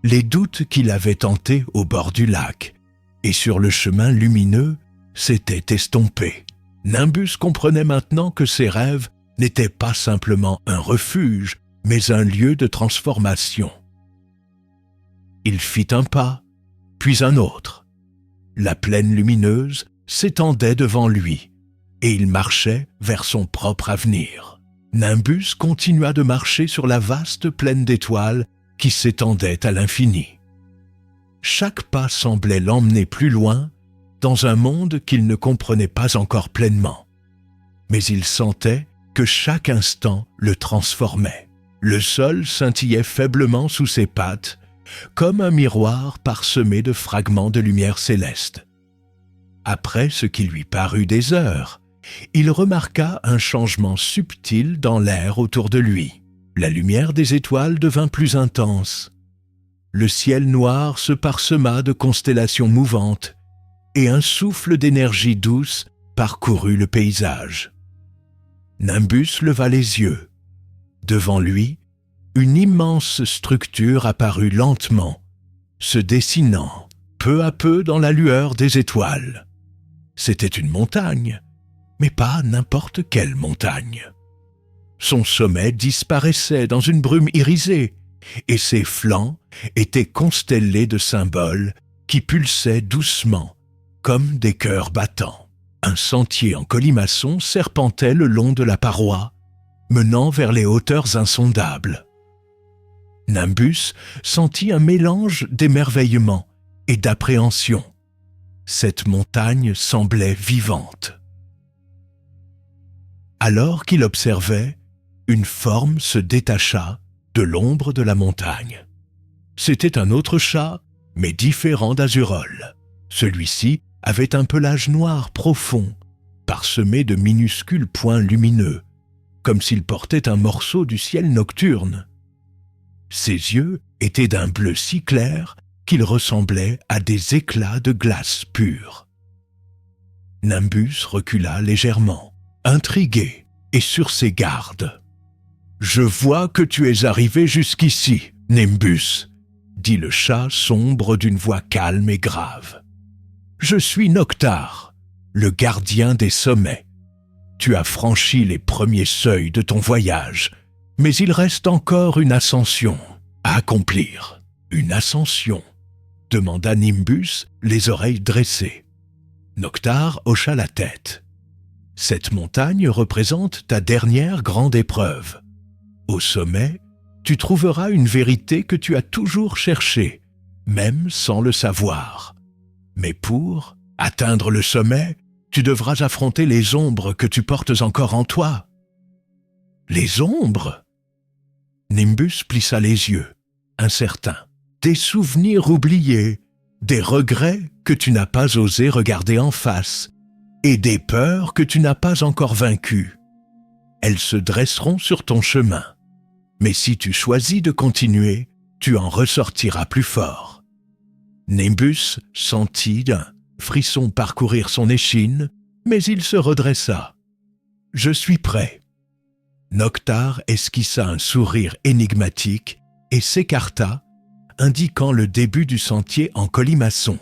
Les doutes qu'il avait tentés au bord du lac et sur le chemin lumineux s'étaient estompés. Nimbus comprenait maintenant que ses rêves n'étaient pas simplement un refuge, mais un lieu de transformation. Il fit un pas, puis un autre. La plaine lumineuse s'étendait devant lui, et il marchait vers son propre avenir. Nimbus continua de marcher sur la vaste plaine d'étoiles qui s'étendait à l'infini. Chaque pas semblait l'emmener plus loin, dans un monde qu'il ne comprenait pas encore pleinement. Mais il sentait que chaque instant le transformait. Le sol scintillait faiblement sous ses pattes, comme un miroir parsemé de fragments de lumière céleste. Après ce qui lui parut des heures, il remarqua un changement subtil dans l'air autour de lui. La lumière des étoiles devint plus intense. Le ciel noir se parsema de constellations mouvantes et un souffle d'énergie douce parcourut le paysage. Nimbus leva les yeux. Devant lui, une immense structure apparut lentement, se dessinant peu à peu dans la lueur des étoiles. C'était une montagne, mais pas n'importe quelle montagne. Son sommet disparaissait dans une brume irisée, et ses flancs étaient constellés de symboles qui pulsaient doucement, comme des cœurs battants. Un sentier en colimaçon serpentait le long de la paroi, menant vers les hauteurs insondables. Nimbus sentit un mélange d'émerveillement et d'appréhension. Cette montagne semblait vivante. Alors qu'il observait, une forme se détacha de l'ombre de la montagne. C'était un autre chat, mais différent d'Azurol. Celui-ci avait un pelage noir profond, parsemé de minuscules points lumineux, comme s'il portait un morceau du ciel nocturne. Ses yeux étaient d'un bleu si clair qu'ils ressemblaient à des éclats de glace pure. Nimbus recula légèrement, intrigué et sur ses gardes. « Je vois que tu es arrivé jusqu'ici, Nimbus, » dit le chat sombre d'une voix calme et grave. « Je suis Noctar, le gardien des sommets. Tu as franchi les premiers seuils de ton voyage, mais il reste encore une ascension à accomplir. »« Une ascension ?» demanda Nimbus, les oreilles dressées. Noctar hocha la tête. « Cette montagne représente ta dernière grande épreuve. Au sommet, tu trouveras une vérité que tu as toujours cherchée, même sans le savoir. Mais pour atteindre le sommet, tu devras affronter les ombres que tu portes encore en toi. » « Les ombres ?» Nimbus plissa les yeux, incertain. « Des souvenirs oubliés, des regrets que tu n'as pas osé regarder en face, et des peurs que tu n'as pas encore vaincues. Elles se dresseront sur ton chemin. Mais si tu choisis de continuer, tu en ressortiras plus fort. » Nimbus sentit un frisson parcourir son échine, mais il se redressa. « Je suis prêt. » Noctar esquissa un sourire énigmatique et s'écarta, indiquant le début du sentier en colimaçon.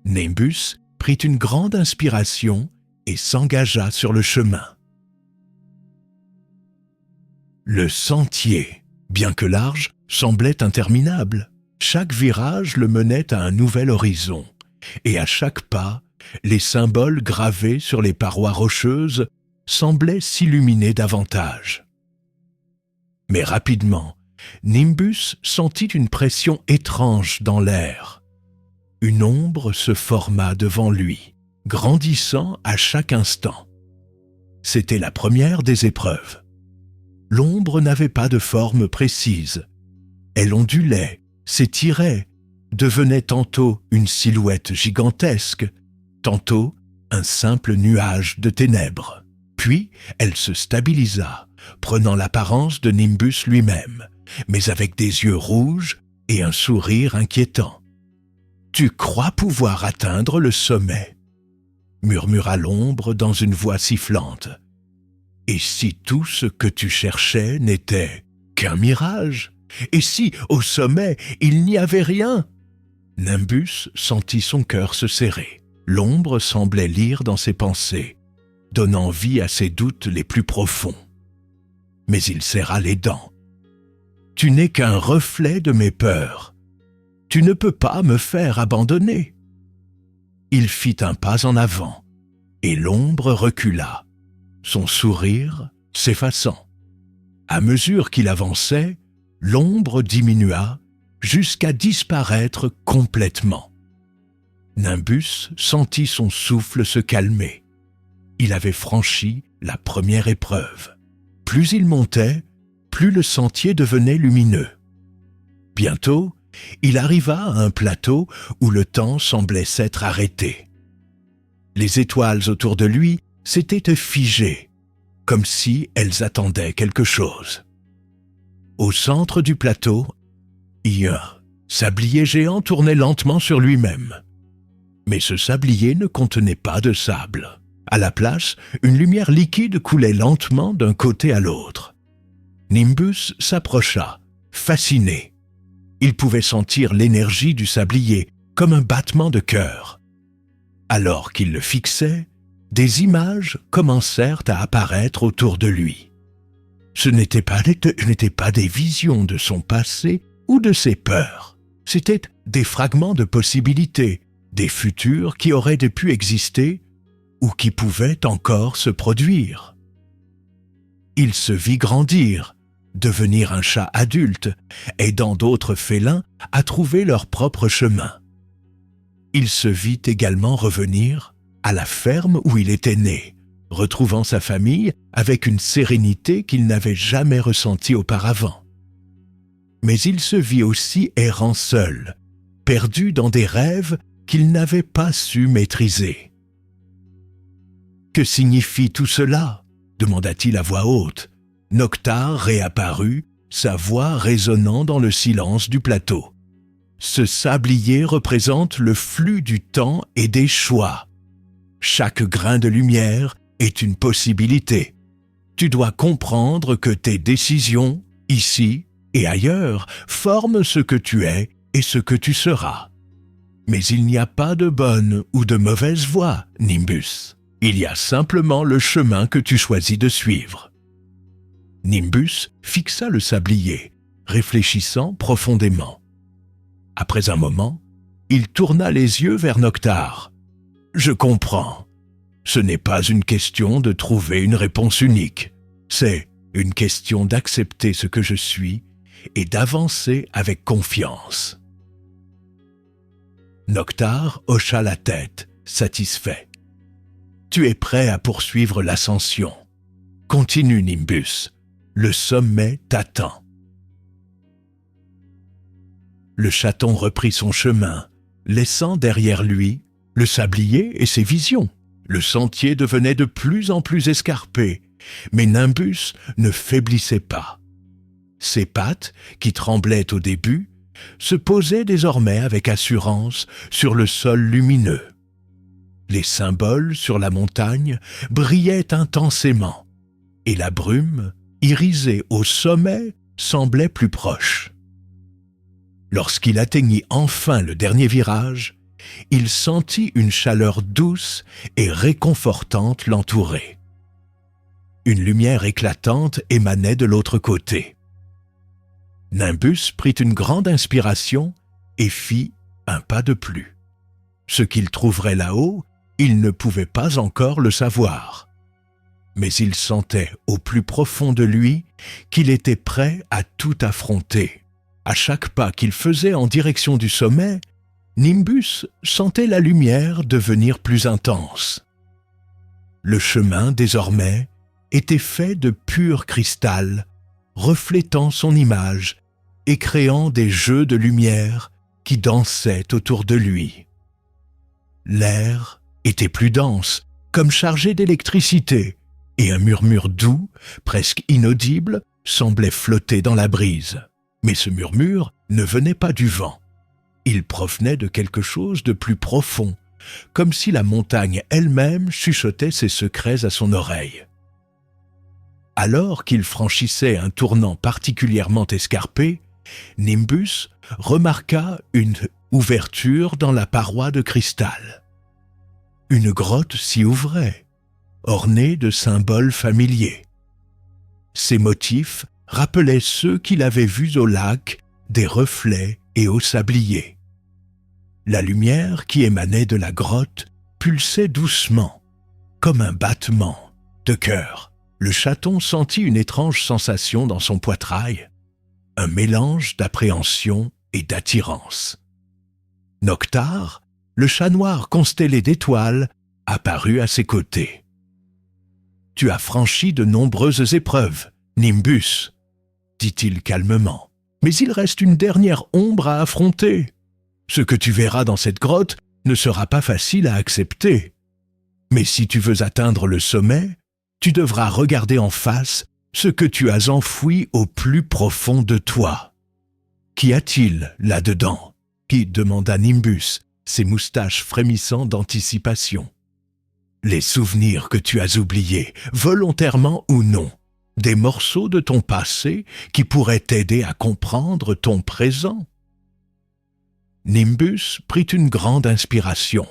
Nimbus prit une grande inspiration et s'engagea sur le chemin. Le sentier, bien que large, semblait interminable. Chaque virage le menait à un nouvel horizon, et à chaque pas, les symboles gravés sur les parois rocheuses semblaient s'illuminer davantage. Mais rapidement, Nimbus sentit une pression étrange dans l'air. Une ombre se forma devant lui, grandissant à chaque instant. C'était la première des épreuves. L'ombre n'avait pas de forme précise. Elle ondulait, s'étirait, devenait tantôt une silhouette gigantesque, tantôt un simple nuage de ténèbres. Puis elle se stabilisa, prenant l'apparence de Nimbus lui-même, mais avec des yeux rouges et un sourire inquiétant. « Tu crois pouvoir atteindre le sommet ?» murmura l'ombre dans une voix sifflante. « Et si tout ce que tu cherchais n'était qu'un mirage? Et si, au sommet, il n'y avait rien ?» Nimbus sentit son cœur se serrer. L'ombre semblait lire dans ses pensées, donnant vie à ses doutes les plus profonds. Mais il serra les dents. « Tu n'es qu'un reflet de mes peurs. Tu ne peux pas me faire abandonner. » Il fit un pas en avant, et l'ombre recula, son sourire s'effaçant. À mesure qu'il avançait, l'ombre diminua jusqu'à disparaître complètement. Nimbus sentit son souffle se calmer. Il avait franchi la première épreuve. Plus il montait, plus le sentier devenait lumineux. Bientôt, il arriva à un plateau où le temps semblait s'être arrêté. Les étoiles autour de lui s'étaient figées, comme si elles attendaient quelque chose. Au centre du plateau, un sablier géant tournait lentement sur lui-même. Mais ce sablier ne contenait pas de sable. À la place, une lumière liquide coulait lentement d'un côté à l'autre. Nimbus s'approcha, fasciné. Il pouvait sentir l'énergie du sablier comme un battement de cœur. Alors qu'il le fixait, des images commencèrent à apparaître autour de lui. Ce n'étaient pas des visions de son passé ou de ses peurs. C'étaient des fragments de possibilités, des futurs qui auraient pu exister ou qui pouvaient encore se produire. Il se vit grandir, devenir un chat adulte, aidant d'autres félins à trouver leur propre chemin. Il se vit également revenir à la ferme où il était né, retrouvant sa famille avec une sérénité qu'il n'avait jamais ressentie auparavant. Mais il se vit aussi errant seul, perdu dans des rêves qu'il n'avait pas su maîtriser. « Que signifie tout cela ?» demanda-t-il à voix haute. Noctar réapparut, sa voix résonnant dans le silence du plateau. « Ce sablier représente le flux du temps et des choix. Chaque grain de lumière est une possibilité. Tu dois comprendre que tes décisions, ici et ailleurs, forment ce que tu es et ce que tu seras. Mais il n'y a pas de bonne ou de mauvaise voie, Nimbus. Il y a simplement le chemin que tu choisis de suivre. » Nimbus fixa le sablier, réfléchissant profondément. Après un moment, il tourna les yeux vers Noctar. « Je comprends. Ce n'est pas une question de trouver une réponse unique. C'est une question d'accepter ce que je suis et d'avancer avec confiance. » Noctar hocha la tête, satisfait. « Tu es prêt à poursuivre l'ascension. Continue, Nimbus. Le sommet t'attend. » Le chaton reprit son chemin, laissant derrière lui le sablier et ses visions. Le sentier devenait de plus en plus escarpé, mais Nimbus ne faiblissait pas. Ses pattes, qui tremblaient au début, se posaient désormais avec assurance sur le sol lumineux. Les symboles sur la montagne brillaient intensément, et la brume, irisée au sommet, semblait plus proche. Lorsqu'il atteignit enfin le dernier virage, il sentit une chaleur douce et réconfortante l'entourer. Une lumière éclatante émanait de l'autre côté. Nimbus prit une grande inspiration et fit un pas de plus. Ce qu'il trouverait là-haut, il ne pouvait pas encore le savoir. Mais il sentait au plus profond de lui qu'il était prêt à tout affronter. À chaque pas qu'il faisait en direction du sommet, Nimbus sentait la lumière devenir plus intense. Le chemin, désormais, était fait de pur cristal, reflétant son image et créant des jeux de lumière qui dansaient autour de lui. L'air était plus dense, comme chargé d'électricité, et un murmure doux, presque inaudible, semblait flotter dans la brise. Mais ce murmure ne venait pas du vent. Il provenait de quelque chose de plus profond, comme si la montagne elle-même chuchotait ses secrets à son oreille. Alors qu'il franchissait un tournant particulièrement escarpé, Nimbus remarqua une ouverture dans la paroi de cristal. Une grotte s'y ouvrait, ornée de symboles familiers. Ces motifs rappelaient ceux qu'il avait vus au lac, des reflets et au sablier. La lumière qui émanait de la grotte pulsait doucement, comme un battement de cœur. Le chaton sentit une étrange sensation dans son poitrail, un mélange d'appréhension et d'attirance. Noctar, le chat noir constellé d'étoiles, apparut à ses côtés. « Tu as franchi de nombreuses épreuves, Nimbus, » dit-il calmement. « Mais il reste une dernière ombre à affronter. Ce que tu verras dans cette grotte ne sera pas facile à accepter. Mais si tu veux atteindre le sommet, tu devras regarder en face ce que tu as enfoui au plus profond de toi. »« Qu'y a-t-il là-dedans ?» demanda Nimbus, ses moustaches frémissant d'anticipation. « Les souvenirs que tu as oubliés, volontairement ou non, des morceaux de ton passé qui pourraient t'aider à comprendre ton présent. » Nimbus prit une grande inspiration.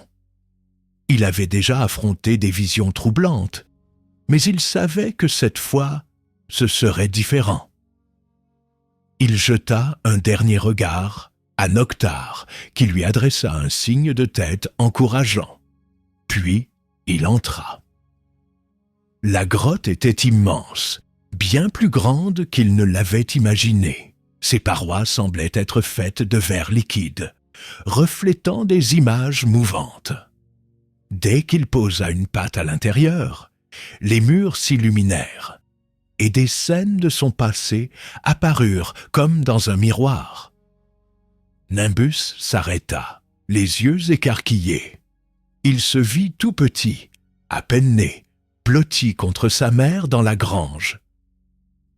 Il avait déjà affronté des visions troublantes, mais il savait que cette fois, ce serait différent. Il jeta un dernier regard à Noctar, qui lui adressa un signe de tête encourageant. Puis, il entra. La grotte était immense, bien plus grande qu'il ne l'avait imaginé. Ses parois semblaient être faites de verre liquide, reflétant des images mouvantes. Dès qu'il posa une patte à l'intérieur, les murs s'illuminèrent, et des scènes de son passé apparurent comme dans un miroir. Nimbus s'arrêta, les yeux écarquillés. Il se vit tout petit, à peine né, blotti contre sa mère dans la grange.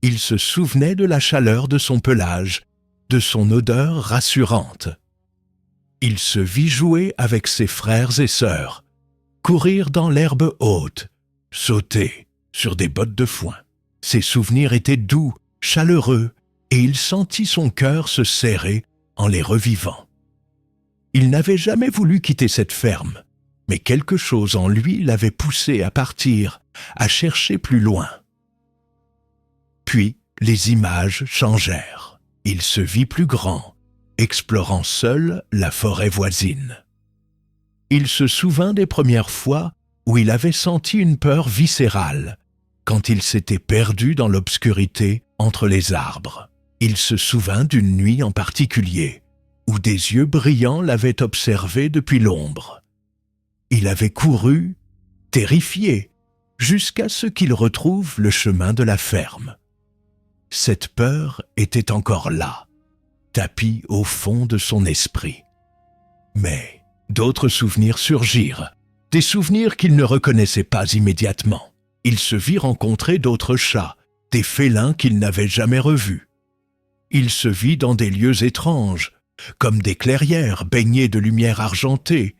Il se souvenait de la chaleur de son pelage, de son odeur rassurante. Il se vit jouer avec ses frères et sœurs, courir dans l'herbe haute, sauter sur des bottes de foin. Ses souvenirs étaient doux, chaleureux, et il sentit son cœur se serrer en les revivant. Il n'avait jamais voulu quitter cette ferme, mais quelque chose en lui l'avait poussé à partir, à chercher plus loin. Puis, les images changèrent. Il se vit plus grand, explorant seul la forêt voisine. Il se souvint des premières fois où il avait senti une peur viscérale, quand il s'était perdu dans l'obscurité entre les arbres. Il se souvint d'une nuit en particulier, où des yeux brillants l'avaient observé depuis l'ombre. Il avait couru, terrifié, jusqu'à ce qu'il retrouve le chemin de la ferme. Cette peur était encore là, tapie au fond de son esprit. Mais d'autres souvenirs surgirent, des souvenirs qu'il ne reconnaissait pas immédiatement. Il se vit rencontrer d'autres chats, des félins qu'il n'avait jamais revus. Il se vit dans des lieux étranges, comme des clairières baignées de lumière argentée,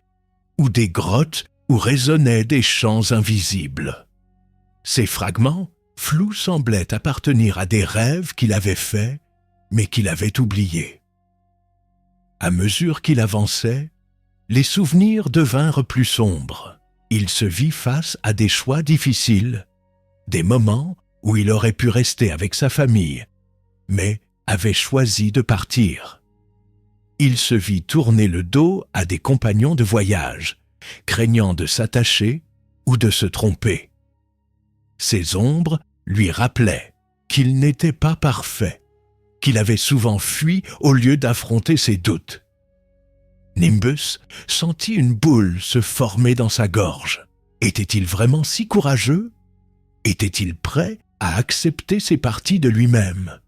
ou des grottes où résonnaient des chants invisibles. Ces fragments, flous, semblaient appartenir à des rêves qu'il avait faits, mais qu'il avait oubliés. À mesure qu'il avançait, les souvenirs devinrent plus sombres. Il se vit face à des choix difficiles, des moments où il aurait pu rester avec sa famille, mais avait choisi de partir. Il se vit tourner le dos à des compagnons de voyage, craignant de s'attacher ou de se tromper. Ces ombres lui rappelaient qu'il n'était pas parfait, qu'il avait souvent fui au lieu d'affronter ses doutes. Nimbus sentit une boule se former dans sa gorge. Était-il vraiment si courageux? Était-il prêt à accepter ces parties de lui-même?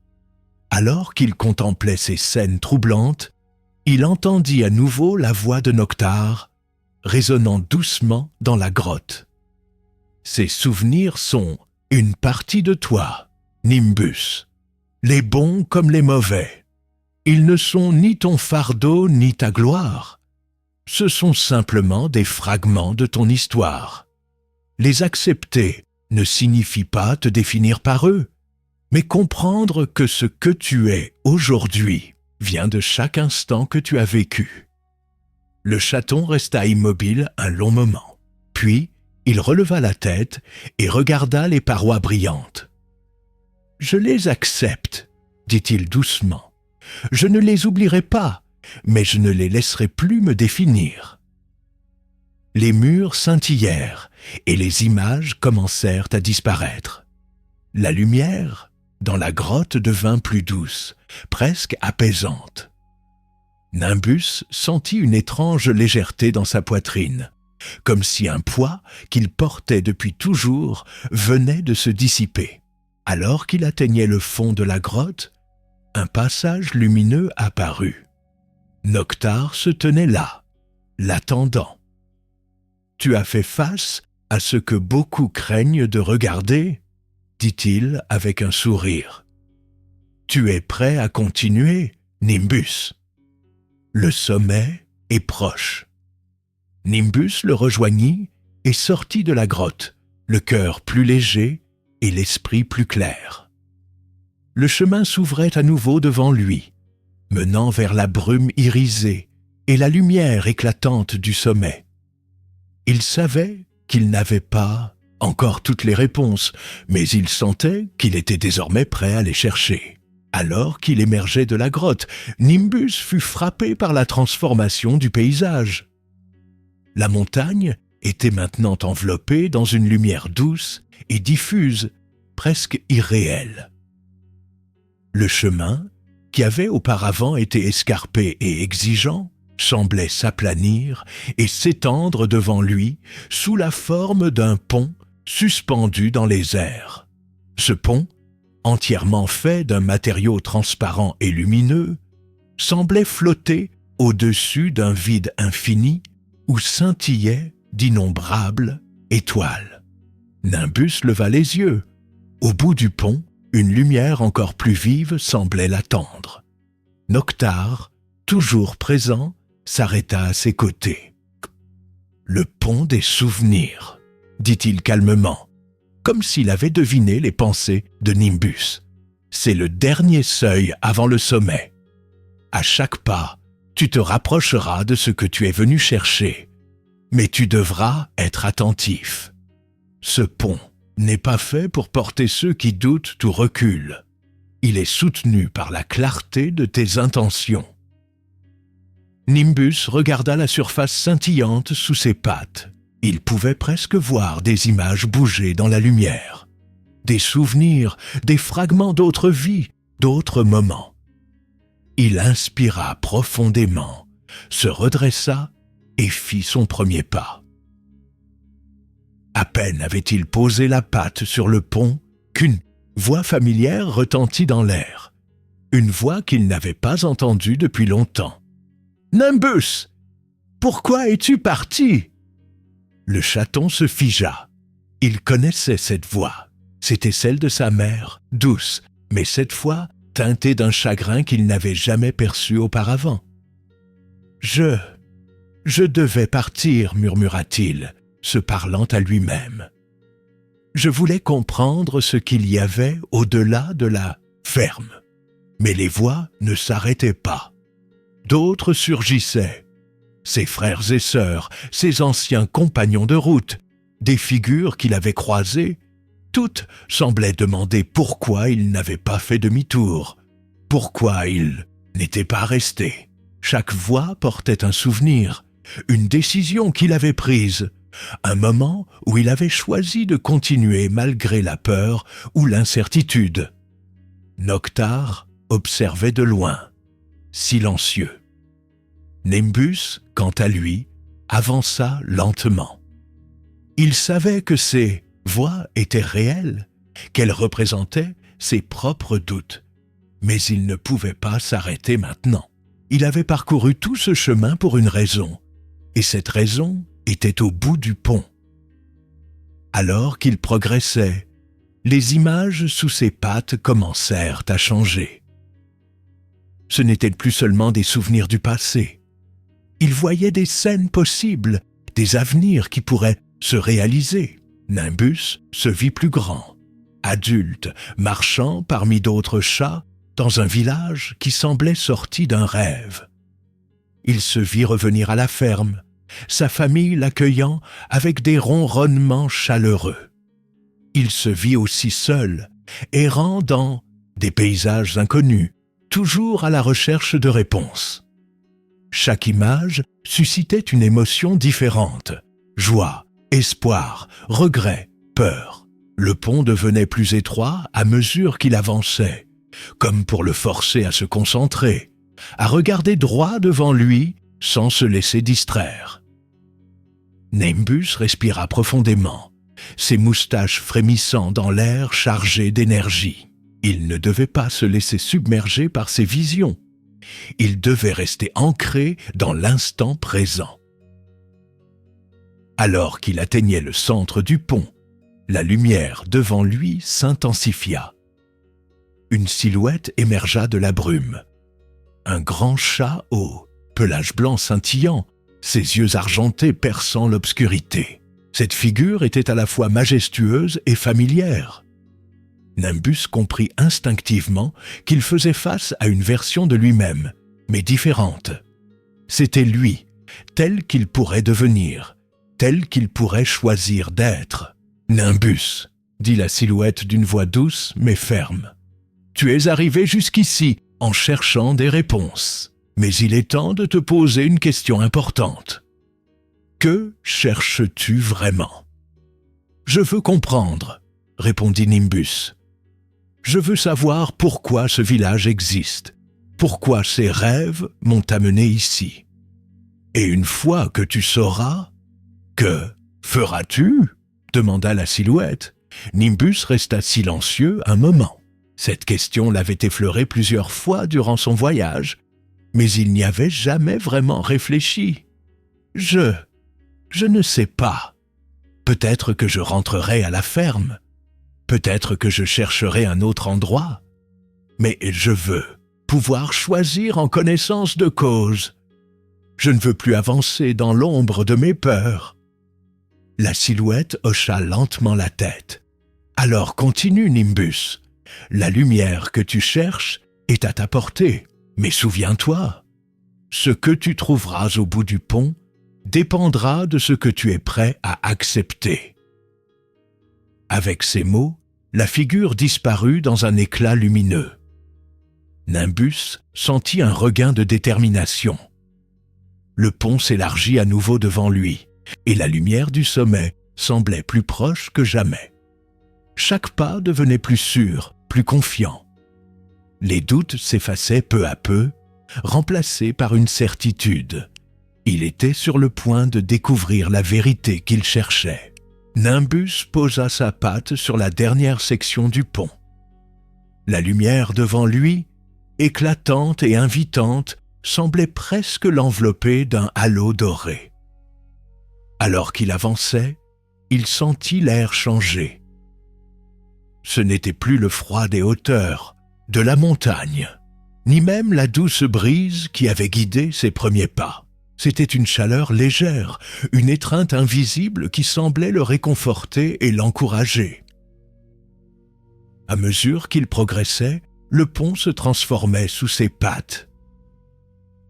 Alors qu'il contemplait ces scènes troublantes, il entendit à nouveau la voix de Noctar, résonnant doucement dans la grotte. Ces souvenirs sont une partie de toi, Nimbus, les bons comme les mauvais. Ils ne sont ni ton fardeau ni ta gloire. Ce sont simplement des fragments de ton histoire. Les accepter ne signifie pas te définir par eux, mais comprendre que ce que tu es aujourd'hui vient de chaque instant que tu as vécu. Le chaton resta immobile un long moment, puis il releva la tête et regarda les parois brillantes. « Je les accepte, dit-il doucement. Je ne les oublierai pas, mais je ne les laisserai plus me définir. » Les murs scintillèrent et les images commencèrent à disparaître. La lumière dans la grotte devint plus douce, presque apaisante. Nimbus sentit une étrange légèreté dans sa poitrine, comme si un poids qu'il portait depuis toujours venait de se dissiper. Alors qu'il atteignait le fond de la grotte, un passage lumineux apparut. Noctar se tenait là, l'attendant. « Tu as fait face à ce que beaucoup craignent de regarder ?» dit-il avec un sourire. « Tu es prêt à continuer, Nimbus. Le sommet est proche. » Nimbus le rejoignit et sortit de la grotte, le cœur plus léger et l'esprit plus clair. Le chemin s'ouvrait à nouveau devant lui, menant vers la brume irisée et la lumière éclatante du sommet. Il savait qu'il n'avait pas encore toutes les réponses, mais il sentait qu'il était désormais prêt à les chercher. Alors qu'il émergeait de la grotte, Nimbus fut frappé par la transformation du paysage. La montagne était maintenant enveloppée dans une lumière douce et diffuse, presque irréelle. Le chemin, qui avait auparavant été escarpé et exigeant, semblait s'aplanir et s'étendre devant lui sous la forme d'un pont suspendu dans les airs. Ce pont, entièrement fait d'un matériau transparent et lumineux, semblait flotter au-dessus d'un vide infini où scintillaient d'innombrables étoiles. Nimbus leva les yeux. Au bout du pont, une lumière encore plus vive semblait l'attendre. Noctar, toujours présent, s'arrêta à ses côtés. « Le pont des souvenirs », dit-il calmement, comme s'il avait deviné les pensées de Nimbus. « C'est le dernier seuil avant le sommet. À chaque pas, tu te rapprocheras de ce que tu es venu chercher, mais tu devras être attentif. Ce pont n'est pas fait pour porter ceux qui doutent ou reculent. Il est soutenu par la clarté de tes intentions. » Nimbus regarda la surface scintillante sous ses pattes. Il pouvait presque voir des images bouger dans la lumière. Des souvenirs, des fragments d'autres vies, d'autres moments. Il inspira profondément, se redressa et fit son premier pas. À peine avait-il posé la patte sur le pont qu'une voix familière retentit dans l'air. Une voix qu'il n'avait pas entendue depuis longtemps. « Nimbus, pourquoi es-tu parti ?» Le chaton se figea. Il connaissait cette voix. C'était celle de sa mère, douce, mais cette fois teintée d'un chagrin qu'il n'avait jamais perçu auparavant. « Je devais partir, murmura-t-il, se parlant à lui-même. Je voulais comprendre ce qu'il y avait au-delà de la ferme. Mais les voix ne s'arrêtaient pas. D'autres surgissaient. Ses frères et sœurs, ses anciens compagnons de route, des figures qu'il avait croisées, toutes semblaient demander pourquoi il n'avait pas fait demi-tour, pourquoi il n'était pas resté. Chaque voix portait un souvenir, une décision qu'il avait prise, un moment où il avait choisi de continuer malgré la peur ou l'incertitude. Noctar observait de loin, silencieux. Nimbus, quant à lui, avança lentement. Il savait que ces voix étaient réelles, qu'elles représentaient ses propres doutes, mais il ne pouvait pas s'arrêter maintenant. Il avait parcouru tout ce chemin pour une raison, et cette raison était au bout du pont. Alors qu'il progressait, les images sous ses pattes commencèrent à changer. Ce n'étaient plus seulement des souvenirs du passé. Il voyait des scènes possibles, des avenirs qui pourraient se réaliser. Nimbus se vit plus grand, adulte, marchant parmi d'autres chats dans un village qui semblait sorti d'un rêve. Il se vit revenir à la ferme, sa famille l'accueillant avec des ronronnements chaleureux. Il se vit aussi seul, errant dans des paysages inconnus, toujours à la recherche de réponses. Chaque image suscitait une émotion différente, joie, espoir, regret, peur. Le pont devenait plus étroit à mesure qu'il avançait, comme pour le forcer à se concentrer, à regarder droit devant lui sans se laisser distraire. Nimbus respira profondément, ses moustaches frémissant dans l'air chargé d'énergie. Il ne devait pas se laisser submerger par ses visions. Il devait rester ancré dans l'instant présent. Alors qu'il atteignait le centre du pont, la lumière devant lui s'intensifia. Une silhouette émergea de la brume. Un grand chat au pelage blanc scintillant, ses yeux argentés perçant l'obscurité. Cette figure était à la fois majestueuse et familière. Nimbus comprit instinctivement qu'il faisait face à une version de lui-même, mais différente. C'était lui, tel qu'il pourrait devenir, tel qu'il pourrait choisir d'être. « Nimbus », dit la silhouette d'une voix douce mais ferme. « Tu es arrivé jusqu'ici en cherchant des réponses, mais il est temps de te poser une question importante. Que cherches-tu vraiment ?»« Je veux comprendre », répondit Nimbus. « Je veux savoir pourquoi ce village existe, pourquoi ces rêves m'ont amené ici. Et une fois que tu sauras, que feras-tu » demanda la silhouette. Nimbus resta silencieux un moment. Cette question l'avait effleuré plusieurs fois durant son voyage, mais il n'y avait jamais vraiment réfléchi. Je ne sais pas. Peut-être que je rentrerai à la ferme. Peut-être que je chercherai un autre endroit. Mais je veux pouvoir choisir en connaissance de cause. Je ne veux plus avancer dans l'ombre de mes peurs. La silhouette hocha lentement la tête. Alors continue, Nimbus. La lumière que tu cherches est à ta portée. Mais souviens-toi, ce que tu trouveras au bout du pont dépendra de ce que tu es prêt à accepter. Avec ces mots, la figure disparut dans un éclat lumineux. Nimbus sentit un regain de détermination. Le pont s'élargit à nouveau devant lui, et la lumière du sommet semblait plus proche que jamais. Chaque pas devenait plus sûr, plus confiant. Les doutes s'effaçaient peu à peu, remplacés par une certitude. Il était sur le point de découvrir la vérité qu'il cherchait. Nimbus posa sa patte sur la dernière section du pont. La lumière devant lui, éclatante et invitante, semblait presque l'envelopper d'un halo doré. Alors qu'il avançait, il sentit l'air changer. Ce n'était plus le froid des hauteurs, de la montagne, ni même la douce brise qui avait guidé ses premiers pas. C'était une chaleur légère, une étreinte invisible qui semblait le réconforter et l'encourager. À mesure qu'il progressait, le pont se transformait sous ses pattes.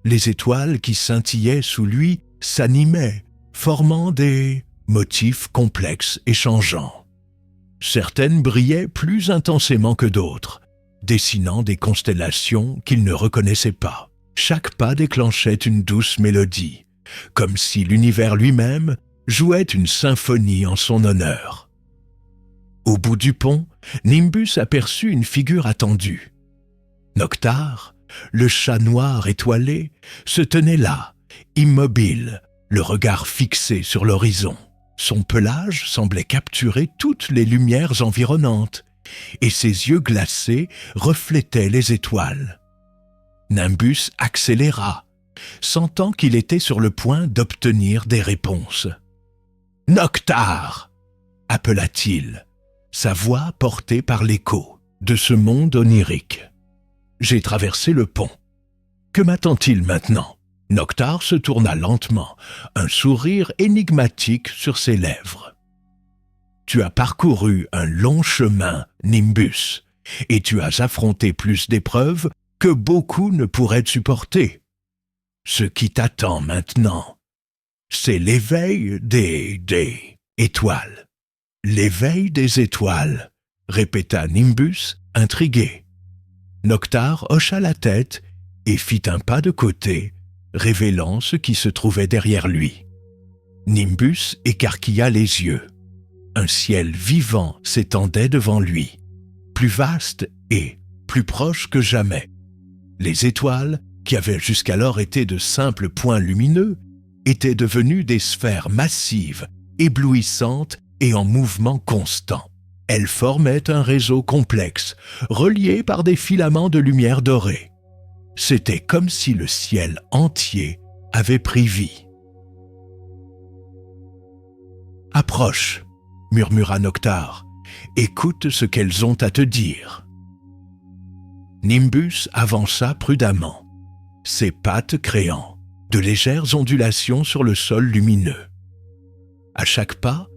Les étoiles qui scintillaient sous lui s'animaient, formant des motifs complexes et changeants. Certaines brillaient plus intensément que d'autres, dessinant des constellations qu'il ne reconnaissait pas. Chaque pas déclenchait une douce mélodie, comme si l'univers lui-même jouait une symphonie en son honneur. Au bout du pont, Nimbus aperçut une figure attendue. Noctar, le chat noir étoilé, se tenait là, immobile, le regard fixé sur l'horizon. Son pelage semblait capturer toutes les lumières environnantes, et ses yeux glacés reflétaient les étoiles. Nimbus accéléra, sentant qu'il était sur le point d'obtenir des réponses. « Noctar !» appela-t-il, sa voix portée par l'écho de ce monde onirique. J'ai traversé le pont. Que m'attend-il maintenant ? Noctar se tourna lentement, un sourire énigmatique sur ses lèvres. Tu as parcouru un long chemin, Nimbus, et tu as affronté plus d'épreuves que beaucoup ne pourraient supporter. Ce qui t'attend maintenant, c'est l'éveil des étoiles. L'éveil des étoiles, répéta Nimbus, intrigué. Noctar hocha la tête et fit un pas de côté, révélant ce qui se trouvait derrière lui. Nimbus écarquilla les yeux. Un ciel vivant s'étendait devant lui, plus vaste et plus proche que jamais. Les étoiles, qui avaient jusqu'alors été de simples points lumineux, étaient devenues des sphères massives, éblouissantes et en mouvement constant. Elles formaient un réseau complexe, relié par des filaments de lumière dorée. C'était comme si le ciel entier avait pris vie. « Approche !» murmura Noctar. « Écoute ce qu'elles ont à te dire. » Nimbus avança prudemment, ses pattes créant de légères ondulations sur le sol lumineux. À chaque pas,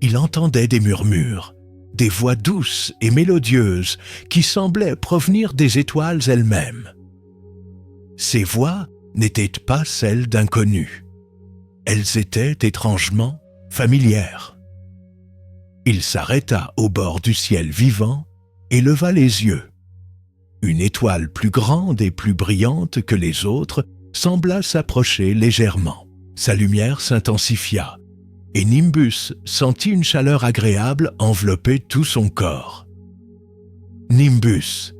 il entendait des murmures, des voix douces et mélodieuses qui semblaient provenir des étoiles elles-mêmes. Ces voix n'étaient pas celles d'inconnus. Elles étaient étrangement familières. Il s'arrêta au bord du ciel vivant et leva les yeux. Une étoile plus grande et plus brillante que les autres sembla s'approcher légèrement. Sa lumière s'intensifia, et Nimbus sentit une chaleur agréable envelopper tout son corps. « Nimbus !»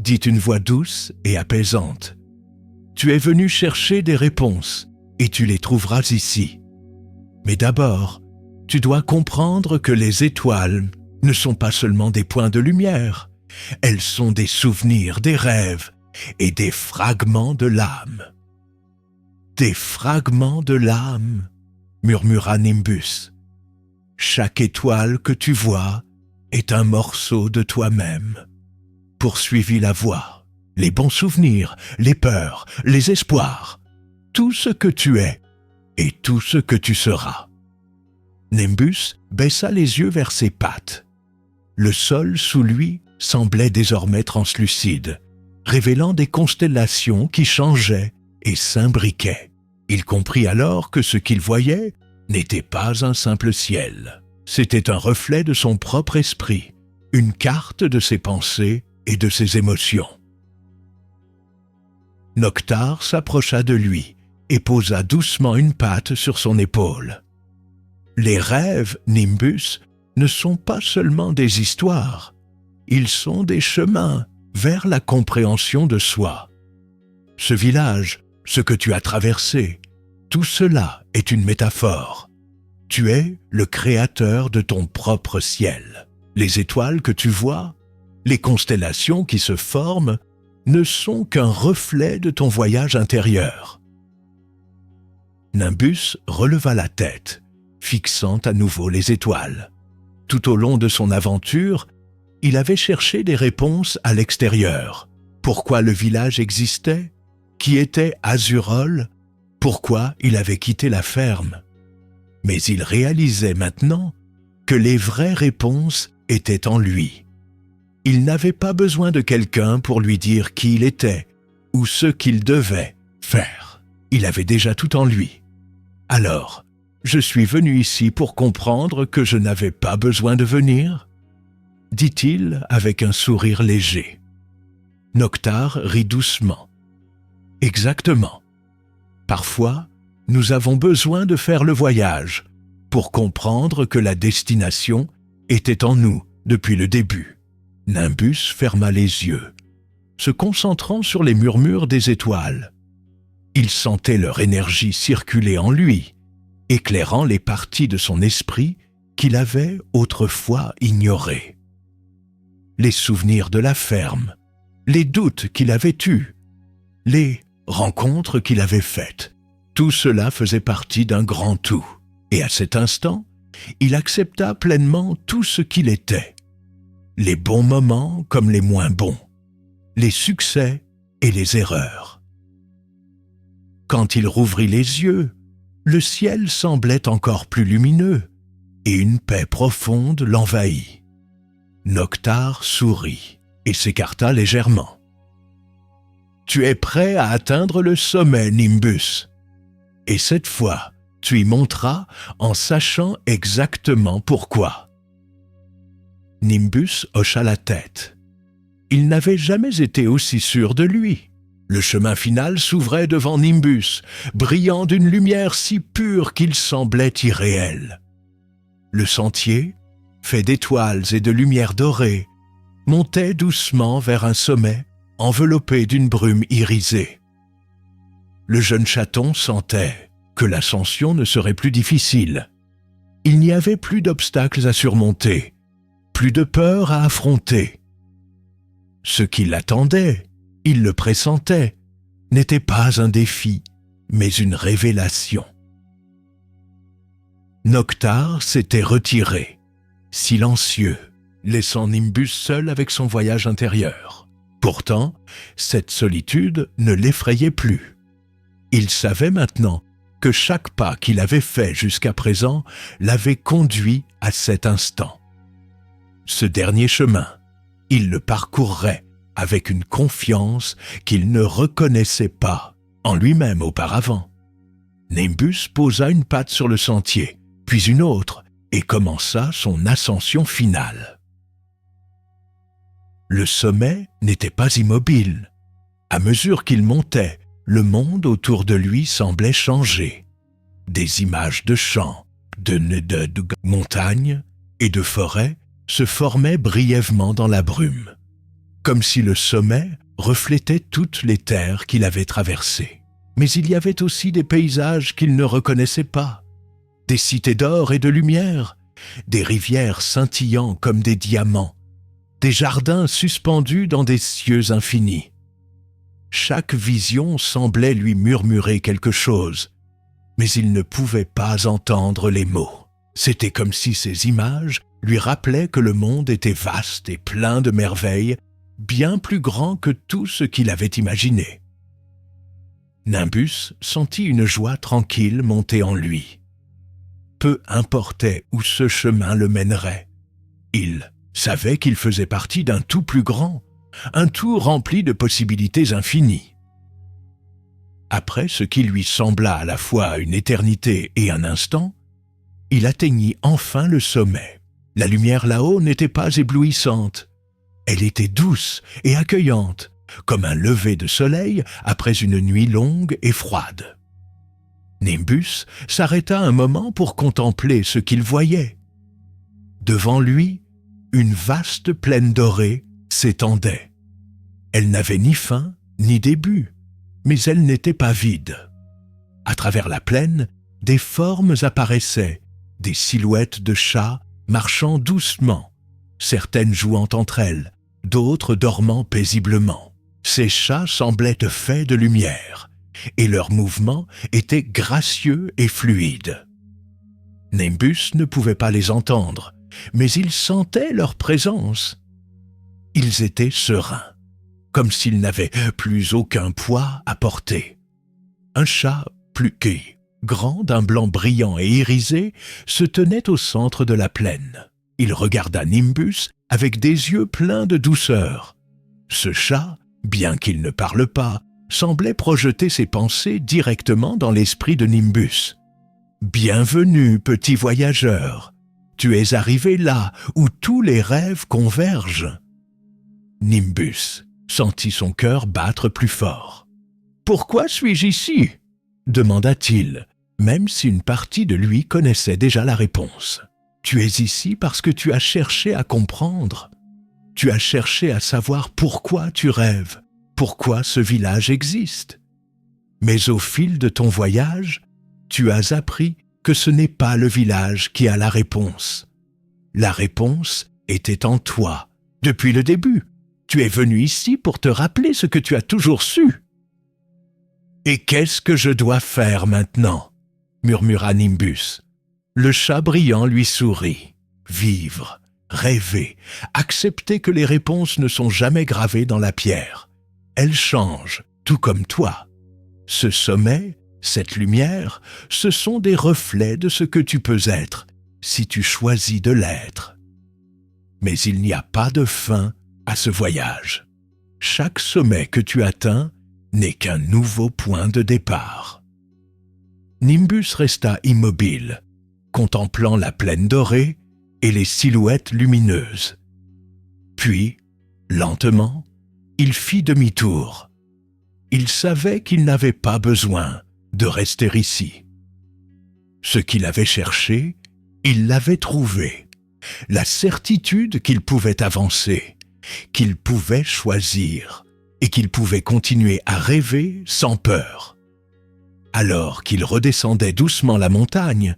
dit une voix douce et apaisante. « Tu es venu chercher des réponses, et tu les trouveras ici. Mais d'abord, tu dois comprendre que les étoiles ne sont pas seulement des points de lumière, elles sont des souvenirs, des rêves et des fragments de l'âme. » « Des fragments de l'âme !» murmura Nimbus. « Chaque étoile que tu vois est un morceau de toi-même. » Poursuivit la voix. « Les bons souvenirs, les peurs, les espoirs, tout ce que tu es et tout ce que tu seras. » Nimbus baissa les yeux vers ses pattes. Le sol sous lui semblait désormais translucide, révélant des constellations qui changeaient et s'imbriquaient. Il comprit alors que ce qu'il voyait n'était pas un simple ciel. C'était un reflet de son propre esprit, une carte de ses pensées et de ses émotions. Noctar s'approcha de lui et posa doucement une patte sur son épaule. « Les rêves, Nimbus, ne sont pas seulement des histoires, ils sont des chemins vers la compréhension de soi. Ce village, ce que tu as traversé, tout cela est une métaphore. Tu es le créateur de ton propre ciel. Les étoiles que tu vois, les constellations qui se forment, ne sont qu'un reflet de ton voyage intérieur. » Nimbus releva la tête, fixant à nouveau les étoiles. Tout au long de son aventure, il avait cherché des réponses à l'extérieur. Pourquoi le village existait ? Qui était Azurol ? Pourquoi il avait quitté la ferme ? Mais il réalisait maintenant que les vraies réponses étaient en lui. Il n'avait pas besoin de quelqu'un pour lui dire qui il était ou ce qu'il devait faire. Il avait déjà tout en lui. Alors, je suis venu ici pour comprendre que je n'avais pas besoin de venir ? Dit-il avec un sourire léger. Noctar rit doucement. Exactement. Parfois, nous avons besoin de faire le voyage pour comprendre que la destination était en nous depuis le début. Nimbus ferma les yeux, se concentrant sur les murmures des étoiles. Il sentait leur énergie circuler en lui, éclairant les parties de son esprit qu'il avait autrefois ignorées. Les souvenirs de la ferme, les doutes qu'il avait eus, les rencontres qu'il avait faites, tout cela faisait partie d'un grand tout. Et à cet instant, il accepta pleinement tout ce qu'il était, les bons moments comme les moins bons, les succès et les erreurs. Quand il rouvrit les yeux, le ciel semblait encore plus lumineux et une paix profonde l'envahit. Noctar sourit et s'écarta légèrement. « Tu es prêt à atteindre le sommet, Nimbus. Et cette fois, tu y monteras en sachant exactement pourquoi. » Nimbus hocha la tête. Il n'avait jamais été aussi sûr de lui. Le chemin final s'ouvrait devant Nimbus, brillant d'une lumière si pure qu'il semblait irréel. Le sentier, fait d'étoiles et de lumière dorée, montait doucement vers un sommet enveloppé d'une brume irisée. Le jeune chaton sentait que l'ascension ne serait plus difficile. Il n'y avait plus d'obstacles à surmonter, plus de peur à affronter. Ce qui l'attendait, il le pressentait, n'était pas un défi, mais une révélation. Noctar s'était retiré, silencieux, laissant Nimbus seul avec son voyage intérieur. Pourtant, cette solitude ne l'effrayait plus. Il savait maintenant que chaque pas qu'il avait fait jusqu'à présent l'avait conduit à cet instant. Ce dernier chemin, il le parcourrait avec une confiance qu'il ne reconnaissait pas en lui-même auparavant. Nimbus posa une patte sur le sentier, puis une autre, et commença son ascension finale. Le sommet n'était pas immobile. À mesure qu'il montait, le monde autour de lui semblait changer. Des images de champs, de montagnes et de forêts se formaient brièvement dans la brume, comme si le sommet reflétait toutes les terres qu'il avait traversées. Mais il y avait aussi des paysages qu'il ne reconnaissait pas, des cités d'or et de lumière, des rivières scintillant comme des diamants, des jardins suspendus dans des cieux infinis. Chaque vision semblait lui murmurer quelque chose, mais il ne pouvait pas entendre les mots. C'était comme si ces images lui rappelaient que le monde était vaste et plein de merveilles, bien plus grand que tout ce qu'il avait imaginé. Nimbus sentit une joie tranquille monter en lui. Peu importait où ce chemin le mènerait. Il savait qu'il faisait partie d'un tout plus grand, un tout rempli de possibilités infinies. Après ce qui lui sembla à la fois une éternité et un instant, il atteignit enfin le sommet. La lumière là-haut n'était pas éblouissante. Elle était douce et accueillante, comme un lever de soleil après une nuit longue et froide. Nimbus s'arrêta un moment pour contempler ce qu'il voyait. Devant lui, une vaste plaine dorée s'étendait. Elle n'avait ni fin ni début, mais elle n'était pas vide. À travers la plaine, des formes apparaissaient, des silhouettes de chats marchant doucement, certaines jouant entre elles, d'autres dormant paisiblement. Ces chats semblaient faits de lumière, et leurs mouvements étaient gracieux et fluides. Nimbus ne pouvait pas les entendre, mais il sentait leur présence. Ils étaient sereins, comme s'ils n'avaient plus aucun poids à porter. Un chat plus grand, d'un blanc brillant et irisé, se tenait au centre de la plaine. Il regarda Nimbus avec des yeux pleins de douceur. Ce chat, bien qu'il ne parle pas, semblait projeter ses pensées directement dans l'esprit de Nimbus. « Bienvenue, petit voyageur. Tu es arrivé là où tous les rêves convergent. » Nimbus sentit son cœur battre plus fort. « Pourquoi suis-je ici ?» demanda-t-il, même si une partie de lui connaissait déjà la réponse. « Tu es ici parce que tu as cherché à comprendre. Tu as cherché à savoir pourquoi tu rêves, pourquoi ce village existe. Mais au fil de ton voyage, tu as appris que ce n'est pas le village qui a la réponse. La réponse était en toi, depuis le début. Tu es venu ici pour te rappeler ce que tu as toujours su. « Et qu'est-ce que je dois faire maintenant ?» murmura Nimbus. Le chat brillant lui sourit. Vivre, rêver, accepter que les réponses ne sont jamais gravées dans la pierre. Elles changent, tout comme toi. Ce sommet, cette lumière, ce sont des reflets de ce que tu peux être, si tu choisis de l'être. Mais il n'y a pas de fin à ce voyage. Chaque sommet que tu atteins n'est qu'un nouveau point de départ. Nimbus resta immobile, contemplant la plaine dorée et les silhouettes lumineuses. Puis, lentement, il fit demi-tour. Il savait qu'il n'avait pas besoin de rester ici. Ce qu'il avait cherché, il l'avait trouvé. La certitude qu'il pouvait avancer, qu'il pouvait choisir et qu'il pouvait continuer à rêver sans peur. Alors qu'il redescendait doucement la montagne,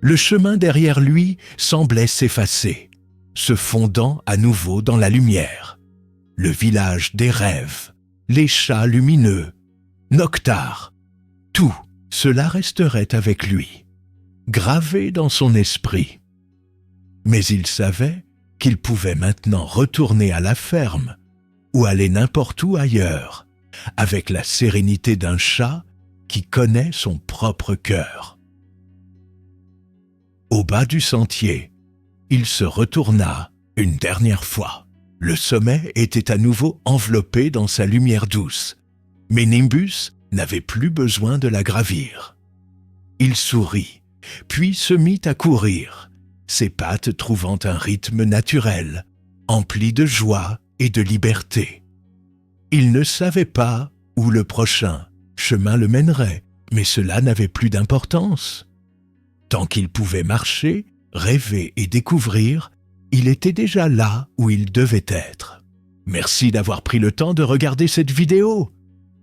le chemin derrière lui semblait s'effacer, se fondant à nouveau dans la lumière. Le village des rêves, les chats lumineux, Noctar, tout cela resterait avec lui, gravé dans son esprit. Mais il savait qu'il pouvait maintenant retourner à la ferme ou aller n'importe où ailleurs, avec la sérénité d'un chat qui connaît son propre cœur. Au bas du sentier, il se retourna une dernière fois. Le sommet était à nouveau enveloppé dans sa lumière douce, mais Nimbus n'avait plus besoin de la gravir. Il sourit, puis se mit à courir, ses pattes trouvant un rythme naturel, empli de joie et de liberté. Il ne savait pas où le prochain chemin le mènerait, mais cela n'avait plus d'importance. Tant qu'il pouvait marcher, rêver et découvrir, il était déjà là où il devait être. Merci d'avoir pris le temps de regarder cette vidéo.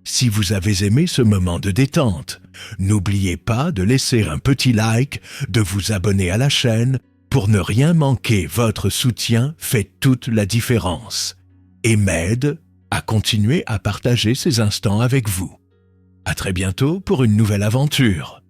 Si vous avez aimé ce moment de détente, n'oubliez pas de laisser un petit like, de vous abonner à la chaîne. Pour ne rien manquer, votre soutien fait toute la différence et m'aide à continuer à partager ces instants avec vous. À très bientôt pour une nouvelle aventure.